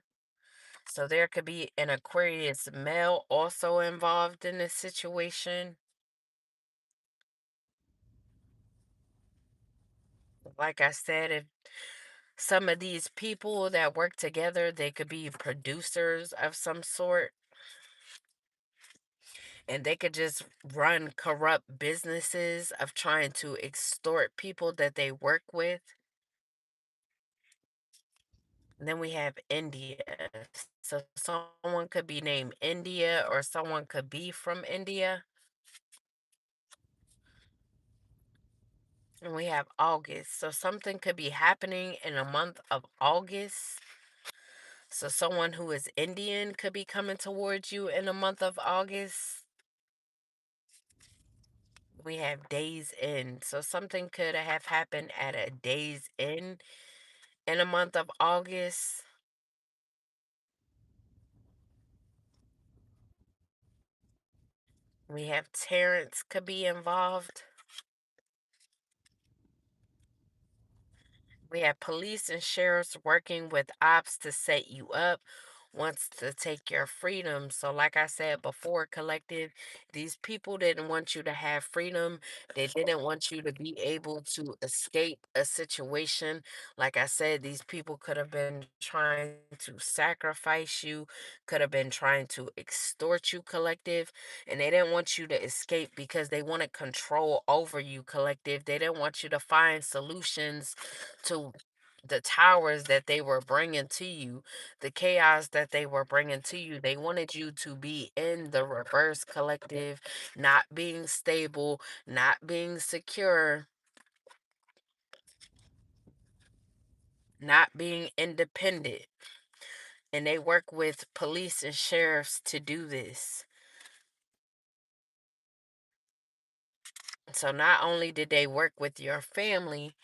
So there could be an Aquarius male also involved in this situation. Like I said, if some of these people that work together, they could be producers of some sort, and they could just run corrupt businesses of trying to extort people that they work with. And then we have India. So someone could be named India or someone could be from India. And we have August. So something could be happening in a month of August. So someone who is Indian could be coming towards you in the month of August. We have days in. So something could have happened at a days in the month of August. We have Terrence could be involved. We have police and sheriffs working with ops to set you up, wants to take your freedom. So, like I said before, collective, these people didn't want you to have freedom. They didn't want you to be able to escape a situation. Like I said, these people could have been trying to sacrifice you, could have been trying to extort you, collective, and they didn't want you to escape because they wanted control over you, collective. They didn't want you to find solutions to the towers that they were bringing to you, the chaos that they were bringing to you. They wanted you to be in the reverse, collective, not being stable, not being secure, not being independent. And they work with police and sheriffs to do this. So not only did they work with your family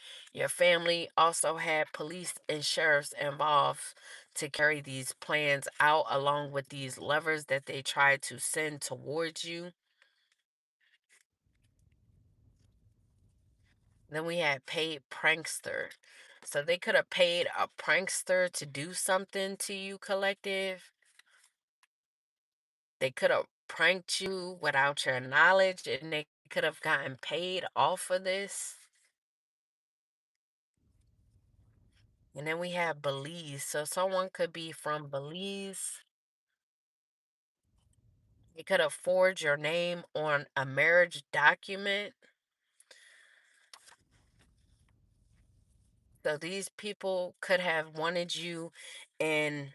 also had police and sheriffs involved to carry these plans out along with these levers that they tried to send towards you. Then we had paid prankster. So they could have paid a prankster to do something to you, collective. They could have pranked you without your knowledge and they could have gotten paid off of this. And then we have Belize. So someone could be from Belize. They could have forged your name on a marriage document. So these people could have wanted you in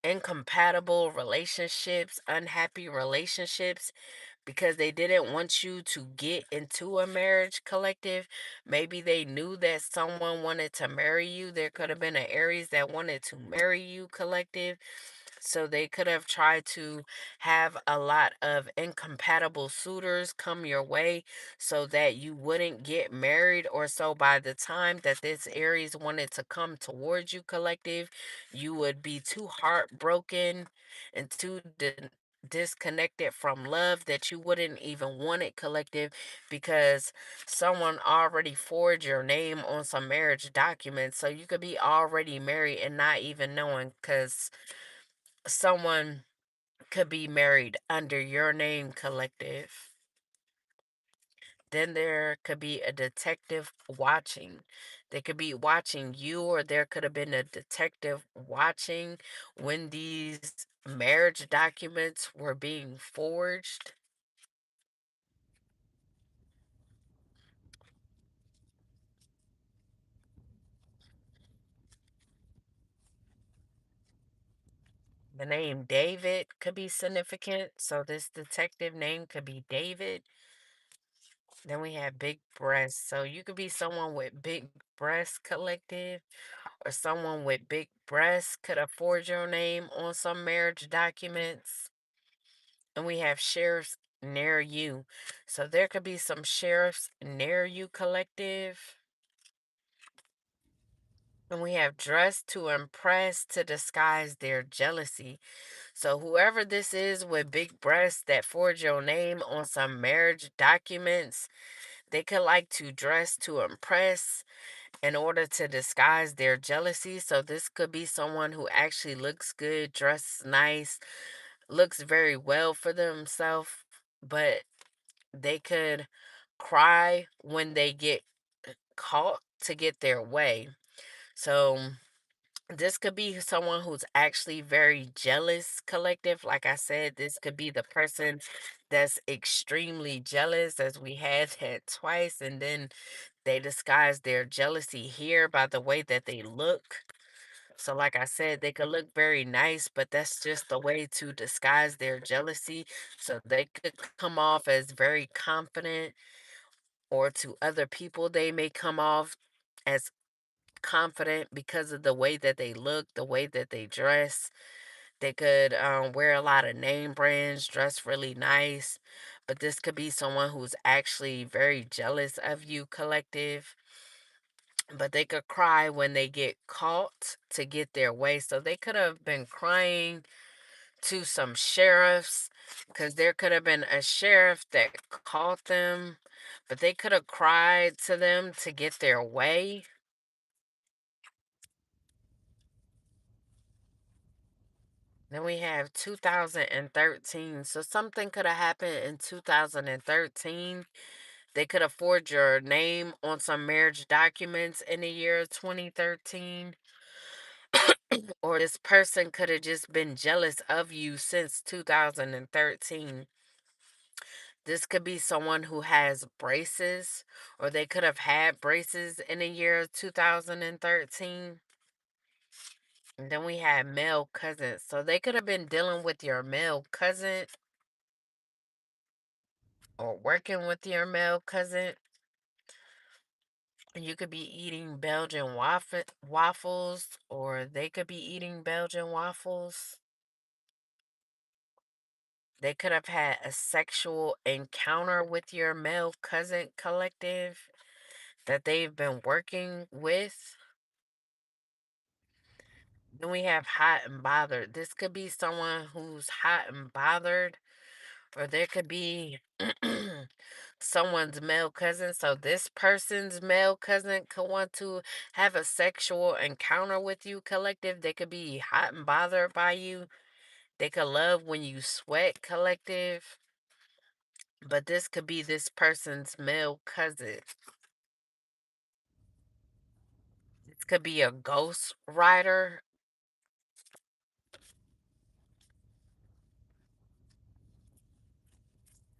incompatible relationships, unhappy relationships, because they didn't want you to get into a marriage, collective. Maybe they knew that someone wanted to marry you. There could have been an Aries that wanted to marry you, collective. So they could have tried to have a lot of incompatible suitors come your way so that you wouldn't get married. Or so by the time that this Aries wanted to come towards you, collective, you would be too heartbroken and too disconnected from love that you wouldn't even want it, collective, because someone already forged your name on some marriage documents. So you could be already married and not even knowing, because someone could be married under your name, collective. Then there could be a detective watching. They could be watching you, or there could have been a detective watching when these marriage documents were being forged. The name David could be significant. So this detective name could be David. Then we have big breasts. So you could be someone with big breast collective, or someone with big breasts could afford your name on some marriage documents. And we have sheriffs near you. So there could be some sheriffs near you collective. And we have dressed to impress to disguise their jealousy. So whoever this is with big breasts that forge your name on some marriage documents, they could like to dress to impress in order to disguise their jealousy. So this could be someone who actually looks good, dressed nice, looks very well for themselves, but they could cry when they get caught to get their way. So this could be someone who's actually very jealous collective. Like I said, this could be the person that's extremely jealous, as we had that twice, and then they disguise their jealousy here by the way that they look. So, like I said, they could look very nice, but that's just the way to disguise their jealousy. So they could come off as very confident, or to other people, they may come off as confident because of the way that they look, the way that they dress. They could wear a lot of name brands, dress really nice, but this could be someone who's actually very jealous of you, collective. But they could cry when they get caught to get their way. So they could have been crying to some sheriffs, because there could have been a sheriff that caught them, but they could have cried to them to get their way. Then we have 2013. So something could have happened in 2013. They could have forged your name on some marriage documents in the year 2013. Or this person could have just been jealous of you since 2013. This could be someone who has braces, or they could have had braces in the year 2013. And then we had male cousins. So they could have been dealing with your male cousin, or working with your male cousin. You could be eating Belgian waffles, or they could be eating Belgian waffles. They could have had a sexual encounter with your male cousin, collective, that they've been working with. Then we have hot and bothered. This could be someone who's hot and bothered, or there could be someone's male cousin. So this person's male cousin could want to have a sexual encounter with you, collective. They could be hot and bothered by you. They could love when you sweat, collective. But this could be this person's male cousin. This could be a ghost rider.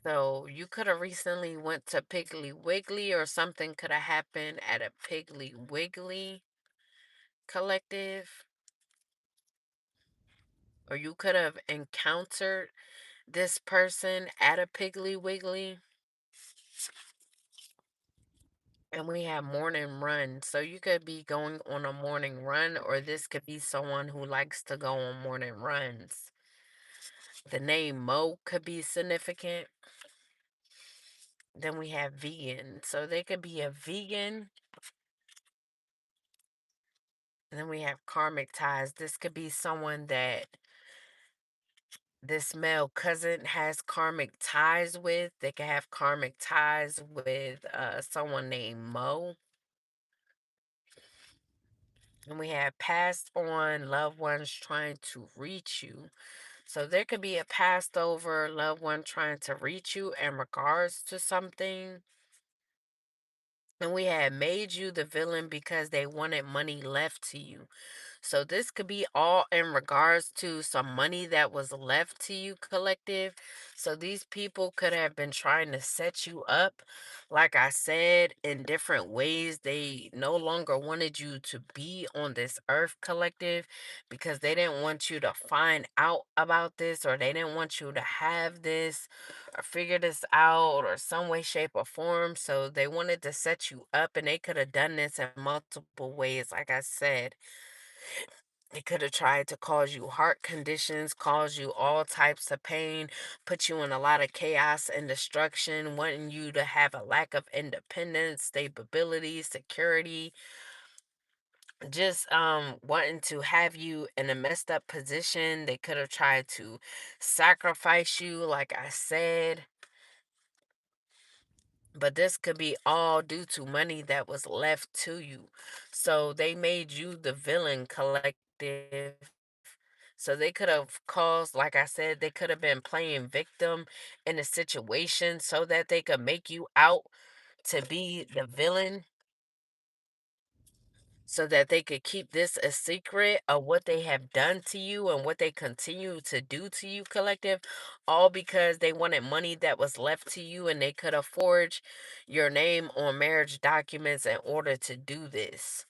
So you could have recently went to Piggly Wiggly, or something could have happened at a Piggly Wiggly, collective. Or you could have encountered this person at a Piggly Wiggly. And we have morning run. So you could be going on a morning run, or this could be someone who likes to go on morning runs. The name Mo could be significant. Then we have vegan. So they could be a vegan. And then we have karmic ties. This could be someone that this male cousin has karmic ties with. They could have karmic ties with someone named Mo. And we have passed on loved ones trying to reach you. So there could be a passed over loved one trying to reach you in regards to something. And we had made you the villain because they wanted money left to you. So this could be all in regards to some money that was left to you, collective. So these people could have been trying to set you up, like I said, in different ways. They no longer wanted you to be on this earth, collective, because they didn't want you to find out about this, or they didn't want you to have this or figure this out or some way, shape, or form. So they wanted to set you up, and they could have done this in multiple ways, like I said. It could have tried to cause you heart conditions, cause you all types of pain, put you in a lot of chaos and destruction, wanting you to have a lack of independence, stability, security, just wanting to have you in a messed up position. They could have tried to sacrifice you, like I said. But this could be all due to money that was left to you. So they made you the villain, collective. So they could have caused, like I said, they could have been playing victim in a situation so that they could make you out to be the villain, so that they could keep this a secret of what they have done to you and what they continue to do to you, collective, all because they wanted money that was left to you, and they could have forged your name on marriage documents in order to do this.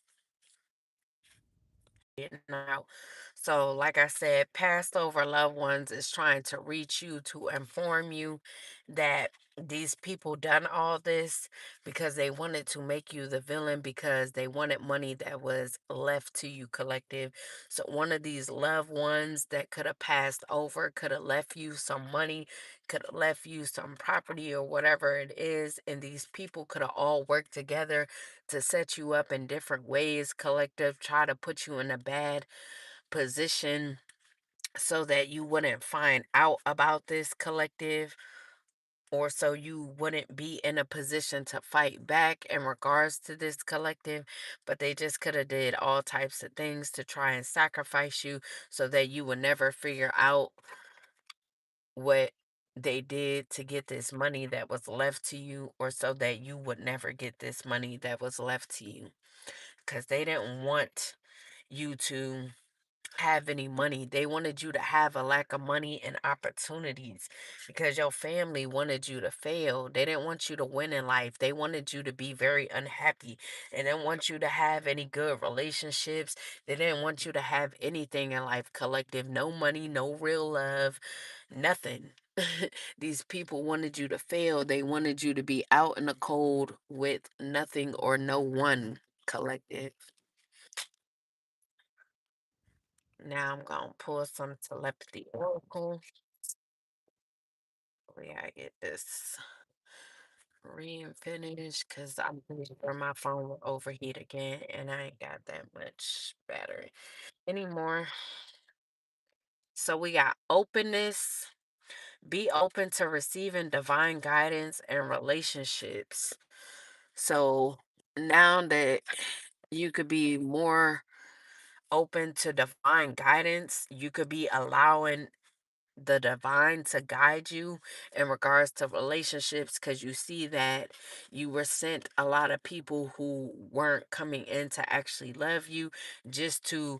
Now. So, like I said, passed over loved ones is trying to reach you to inform you that these people done all this because they wanted to make you the villain, because they wanted money that was left to you, collective. So one of these loved ones that could have passed over could have left you some money, could have left you some property or whatever it is, and these people could have all worked together to set you up in different ways, collective, try to put you in a bad position so that you wouldn't find out about this, collective, or so you wouldn't be in a position to fight back in regards to this, collective. But they just could have did all types of things to try and sacrifice you so that you would never figure out what they did to get this money that was left to you, or so that you would never get this money that was left to you, because they didn't want you to have any money. They wanted you to have a lack of money and opportunities, because your family wanted you to fail. They didn't want you to win in life. They wanted you to be very unhappy. They didn't want you to have any good relationships. They didn't want you to have anything in life, collective. No money, no real love, nothing. These people wanted you to fail. They wanted you to be out in the cold with nothing or no one, collective. Now I'm gonna pull some telepathy oracle. We gotta get this finished because I'm pretty sure my phone will overheat again, and I ain't got that much battery anymore. So we got openness. Be open to receiving divine guidance and relationships. So now that you could be more open to divine guidance, you could be allowing the divine to guide you in regards to relationships, because you see that you were sent a lot of people who weren't coming in to actually love you, just to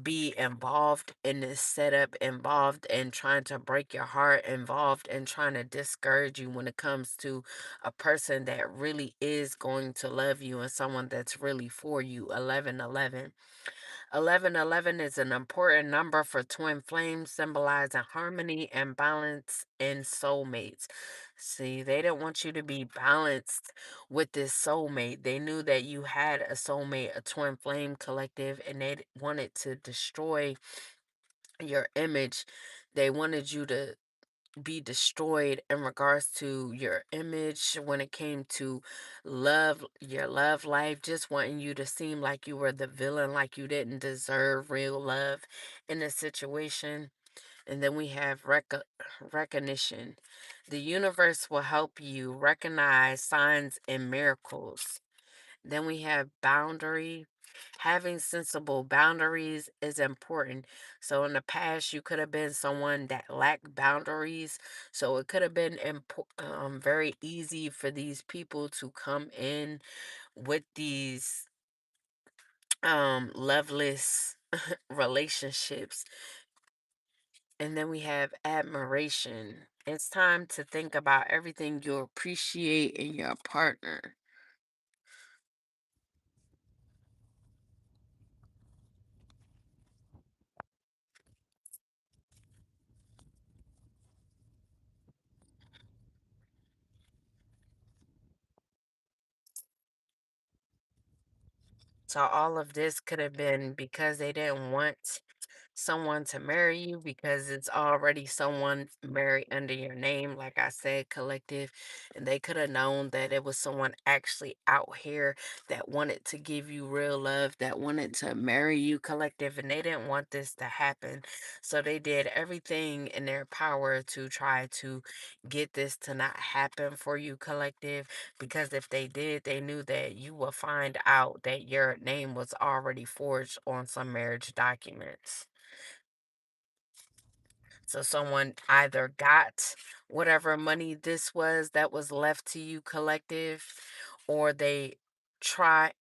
be involved in this setup, involved in trying to break your heart, involved in trying to discourage you when it comes to a person that really is going to love you and someone that's really for you. 1111. 1111 is an important number for twin flames, symbolizing harmony and balance in soulmates. See, they didn't want you to be balanced with this soulmate. They knew that you had a soulmate, a twin flame, collective, and they wanted to destroy your image. They wanted you to be destroyed in regards to your image when it came to love, your love life, just wanting you to seem like you were the villain, like you didn't deserve real love in a situation. And then we have recognition. The universe will help you recognize signs and miracles. Then we have boundary. Having sensible boundaries is important. So in the past, you could have been someone that lacked boundaries. So it could have been very easy for these people to come in with these loveless relationships. And then we have admiration. It's time to think about everything you appreciate in your partner. So all of this could have been because they didn't want someone to marry you, because it's already someone married under your name, like I said, collective. And they could have known that it was someone actually out here that wanted to give you real love, that wanted to marry you, collective. And they didn't want this to happen. So they did everything in their power to try to get this to not happen for you, collective. Because if they did, they knew that you will find out that your name was already forged on some marriage documents. So someone either got whatever money this was that was left to you, collective, or they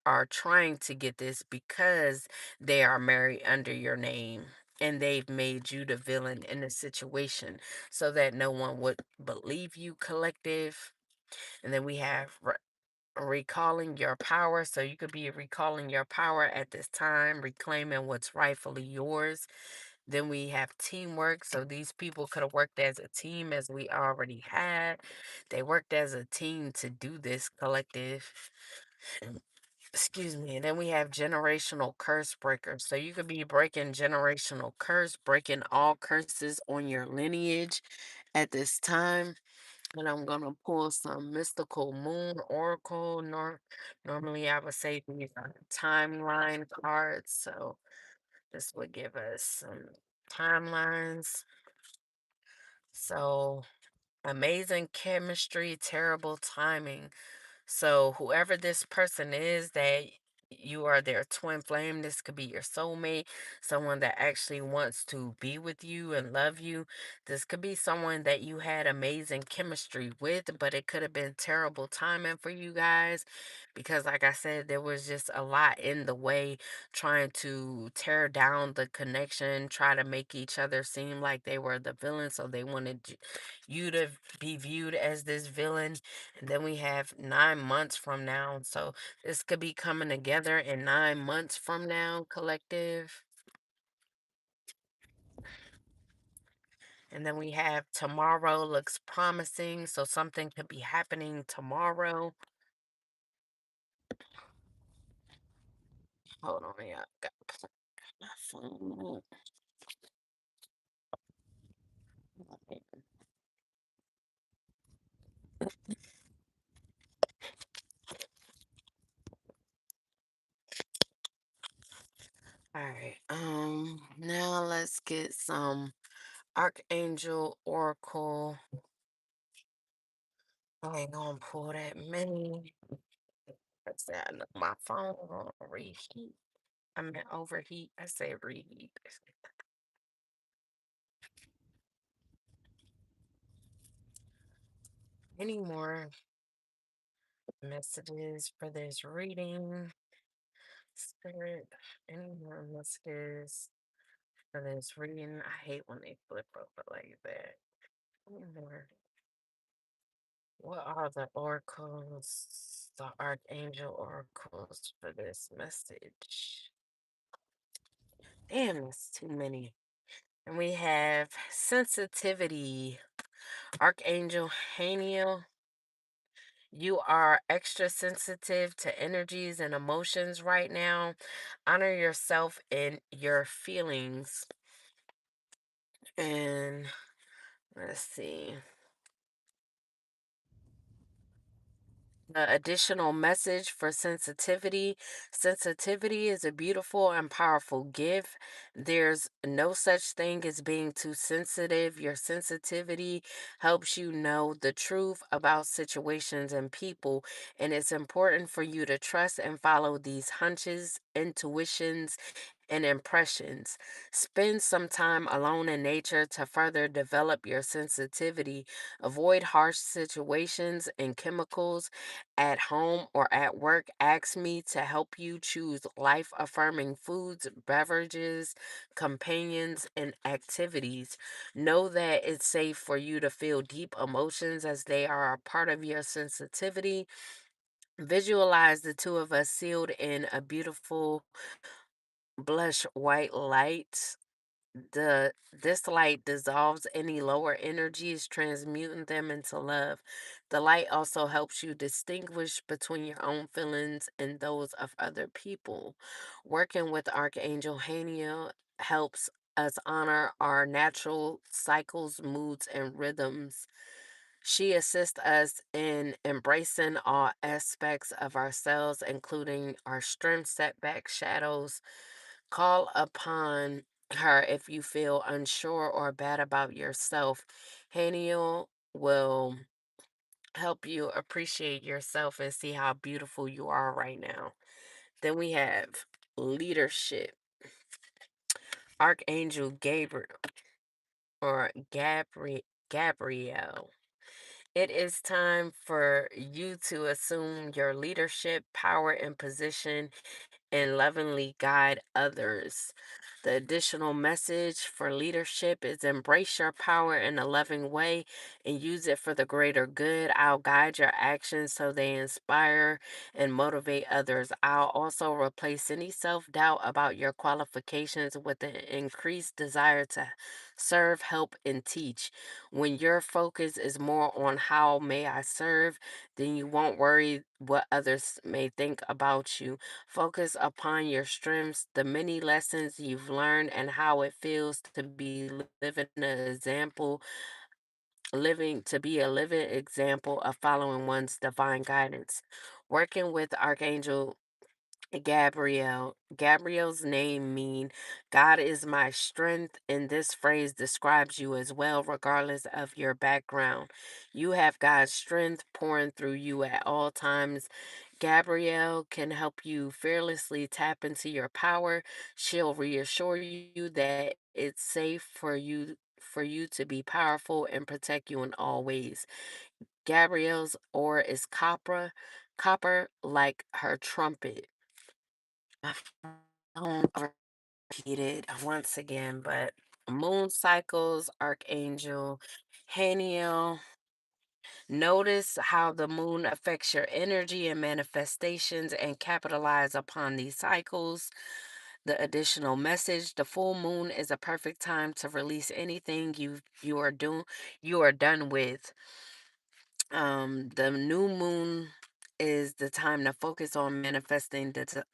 are trying to get this because they are married under your name, and they've made you the villain in the situation so that no one would believe you, collective. And then we have recalling your power. So you could be recalling your power at this time, reclaiming what's rightfully yours. Then we have teamwork. So these people could have worked as a team, as we already had. They worked as a team to do this, collective. Excuse me. And then we have generational curse breakers. So you could be breaking generational curse, breaking all curses on your lineage at this time. And I'm gonna pull some mystical moon oracle. Normally I would say these are timeline cards. So this would give us some timelines. So amazing chemistry, terrible timing. So whoever this person is that you are their twin flame, this could be your soulmate, someone that actually wants to be with you and love you. This could be someone that you had amazing chemistry with, but it could have been terrible timing for you guys because like I said, there was just a lot in the way trying to tear down the connection, try to make each other seem like they were the villain, so they wanted you to be viewed as this villain. And then we have 9 months from now. So this could be coming together in 9 months from now, collective. And then we have tomorrow looks promising. So something could be happening tomorrow. Hold on, yeah. Got my phone. All right. Now let's get some Archangel Oracle. I ain't gonna pull that many. What's that? My phone gonna reheat. I mean overheat. I say reheat. Any more messages for this reading? Spirit, any more messages for this reading? I hate when they flip over like that. Any more? What are the oracles, the archangel oracles for this message? Damn, that's too many. And we have sensitivity. Archangel Haniel, you are extra sensitive to energies and emotions right now. Honor yourself and your feelings. And let's see. The additional message for sensitivity. Sensitivity is a beautiful and powerful gift. There's no such thing as being too sensitive. Your sensitivity helps you know the truth about situations and people. And it's important for you to trust and follow these hunches, intuitions, and impressions. Spend some time alone in nature to further develop your sensitivity. Avoid harsh situations and chemicals at home or at work. Ask me to help you choose life affirming foods, beverages, companions, and activities. Know that it's safe for you to feel deep emotions as they are a part of your sensitivity. Visualize the two of us sealed in a beautiful blush white light. This light dissolves any lower energies, transmuting them into love. The light also helps you distinguish between your own feelings and those of other people. Working with Archangel Haniel helps us honor our natural cycles, moods, and rhythms. She assists us in embracing all aspects of ourselves, including our strengths, setbacks, shadows. Call upon her if you feel unsure or bad about yourself. Haniel will help you appreciate yourself and see how beautiful you are right now. Then we have leadership. Archangel Gabriel or Gabriel. It is time for you to assume your leadership, power, and position and lovingly guide others. The additional message for leadership is embrace your power in a loving way and use it for the greater good. I'll guide your actions so they inspire and motivate others. I'll also replace any self doubt about your qualifications with an increased desire to serve, help, and teach. When your focus is more on how may I serve, then you won't worry what others may think about you. Focus upon your strengths, the many lessons you've learned, and how it feels to be living to be a living example of following one's divine guidance. Working with Archangel Gabriel. Gabriel's name mean God is my strength, and this phrase describes you as well, regardless of your background. You have God's strength pouring through you at all times. Gabrielle can help you fearlessly tap into your power. She'll reassure you that it's safe for you to be powerful and protect you in all ways. Gabrielle's aura is copper like her trumpet. My phone repeated once again, but moon cycles, Archangel Haniel. Notice how the moon affects your energy and manifestations and capitalize upon these cycles. The additional message, the full moon is a perfect time to release anything you are done with. The new moon is the time to focus on manifesting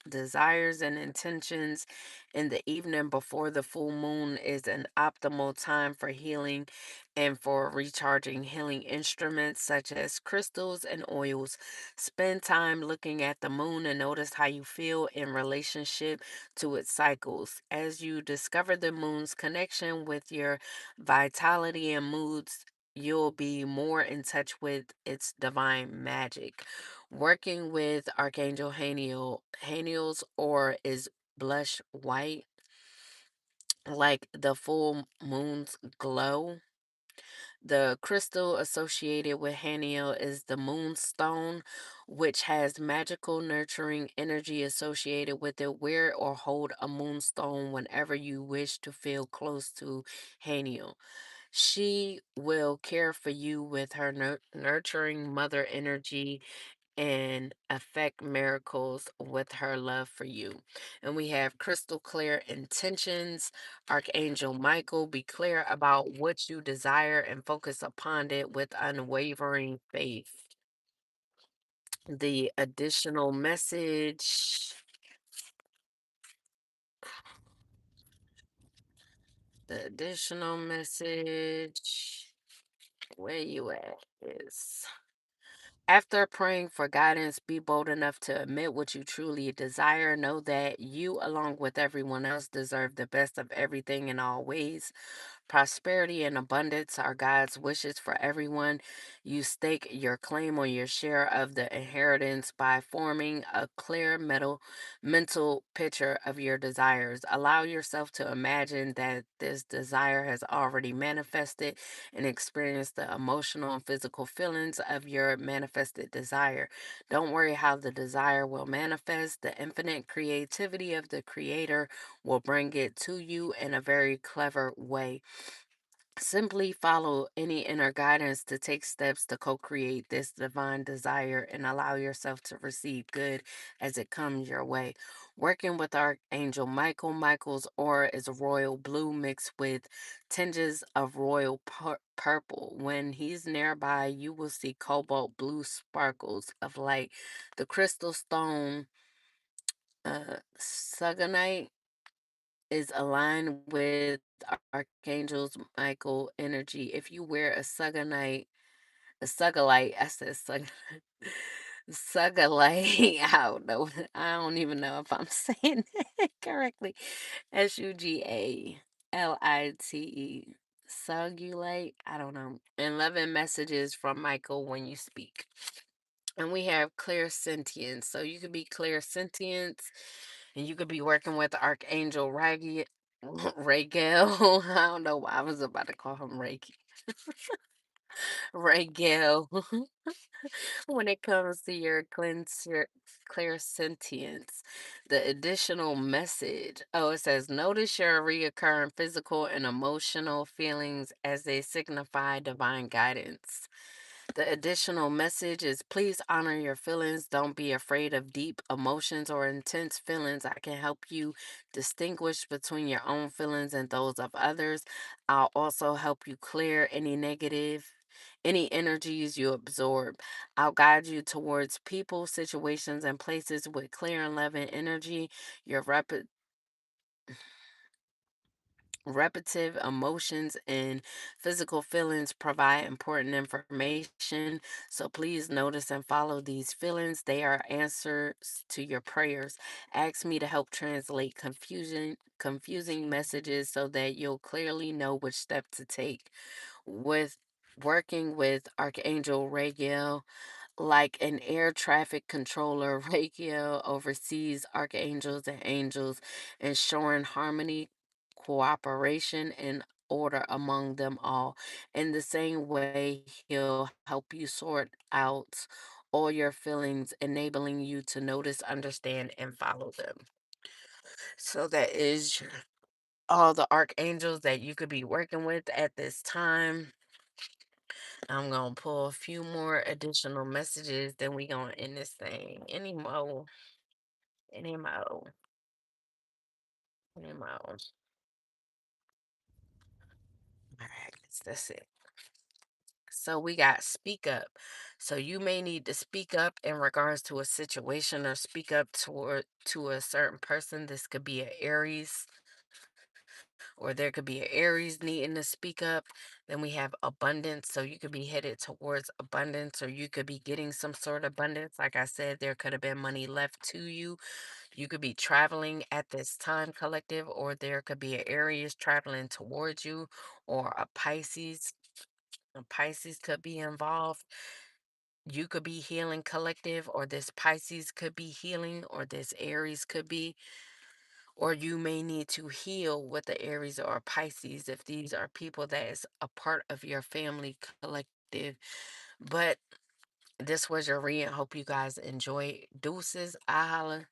desires and intentions. In the evening before the full moon is an optimal time for healing and for recharging healing instruments such as crystals and oils. Spend time looking at the moon and notice how you feel in relationship to its cycles. As you discover the moon's connection with your vitality and moods, you'll be more in touch with its divine magic. Working with Archangel Haniel's aura is blush white, like the full moon's glow. The crystal associated with Haniel is the moonstone, which has magical nurturing energy associated with it. Wear or hold a moonstone whenever you wish to feel close to Haniel. She will care for you with her nurturing mother energy and affect miracles with her love for you. And we have crystal clear intentions. Archangel Michael, be clear about what you desire and focus upon it with unwavering faith. The additional message, the additional message, where you at is. After praying for guidance, be bold enough to admit what you truly desire. Know that you, along with everyone else, deserve the best of everything in all ways. Prosperity and abundance are God's wishes for everyone. You stake your claim on your share of the inheritance by forming a clear mental picture of your desires. Allow yourself to imagine that this desire has already manifested and experience the emotional and physical feelings of your manifested desire. Don't worry how the desire will manifest. The infinite creativity of the Creator will bring it to you in a very clever way. Simply follow any inner guidance to take steps to co create this divine desire and allow yourself to receive good as it comes your way. Working with Archangel Michael, Michael's aura is royal blue mixed with tinges of royal purple. When he's nearby, you will see cobalt blue sparkles of light. The crystal stone, Sugonite, is aligned with Archangel's Michael energy. If you wear a sugalite, I said sugalite. I don't even know if I'm saying it correctly. Sugalite. Sugulite. I don't know. And loving messages from Michael when you speak. And we have clear sentience. So you could be clear sentience and you could be working with Archangel Raguel. I don't know why I was about to call him Reiki. Raguel. When it comes to your cleanser, clear sentience, the additional message. Oh, it says, notice your reoccurring physical and emotional feelings as they signify divine guidance. The additional message is please honor your feelings. Don't be afraid of deep emotions or intense feelings. I can help you distinguish between your own feelings and those of others. I'll also help you clear any energies you absorb. I'll guide you towards people, situations, and places with clear and loving energy. Your repetitive emotions and physical feelings provide important information. So please notice and follow these feelings. They are answers to your prayers. Ask me to help translate confusing messages so that you'll clearly know which step to take. With working with Archangel Raguel, like an air traffic controller, Reiki oversees archangels and angels, ensuring harmony, cooperation, and order among them all. In the same way, he'll help you sort out all your feelings, enabling you to notice, understand, and follow them. So that is all the archangels that you could be working with at this time. I'm gonna pull a few more additional messages, then we gonna end this thing. Any mo, any mo. All right, that's it. So we got speak up. So you may need to speak up in regards to a situation or speak up to a certain person. This could be an Aries, or there could be an Aries needing to speak up. Then we have abundance. So you could be headed towards abundance, or you could be getting some sort of abundance. Like I said, there could have been money left to you. You could be traveling at this time, collective, or there could be an Aries traveling towards you, or a Pisces. A Pisces could be involved. You could be healing, collective, or this Pisces could be healing, or this Aries could be, or you may need to heal with the Aries or Pisces if these are people that is a part of your family collective. But this was your read. Hope you guys enjoy. Deuces. I holla.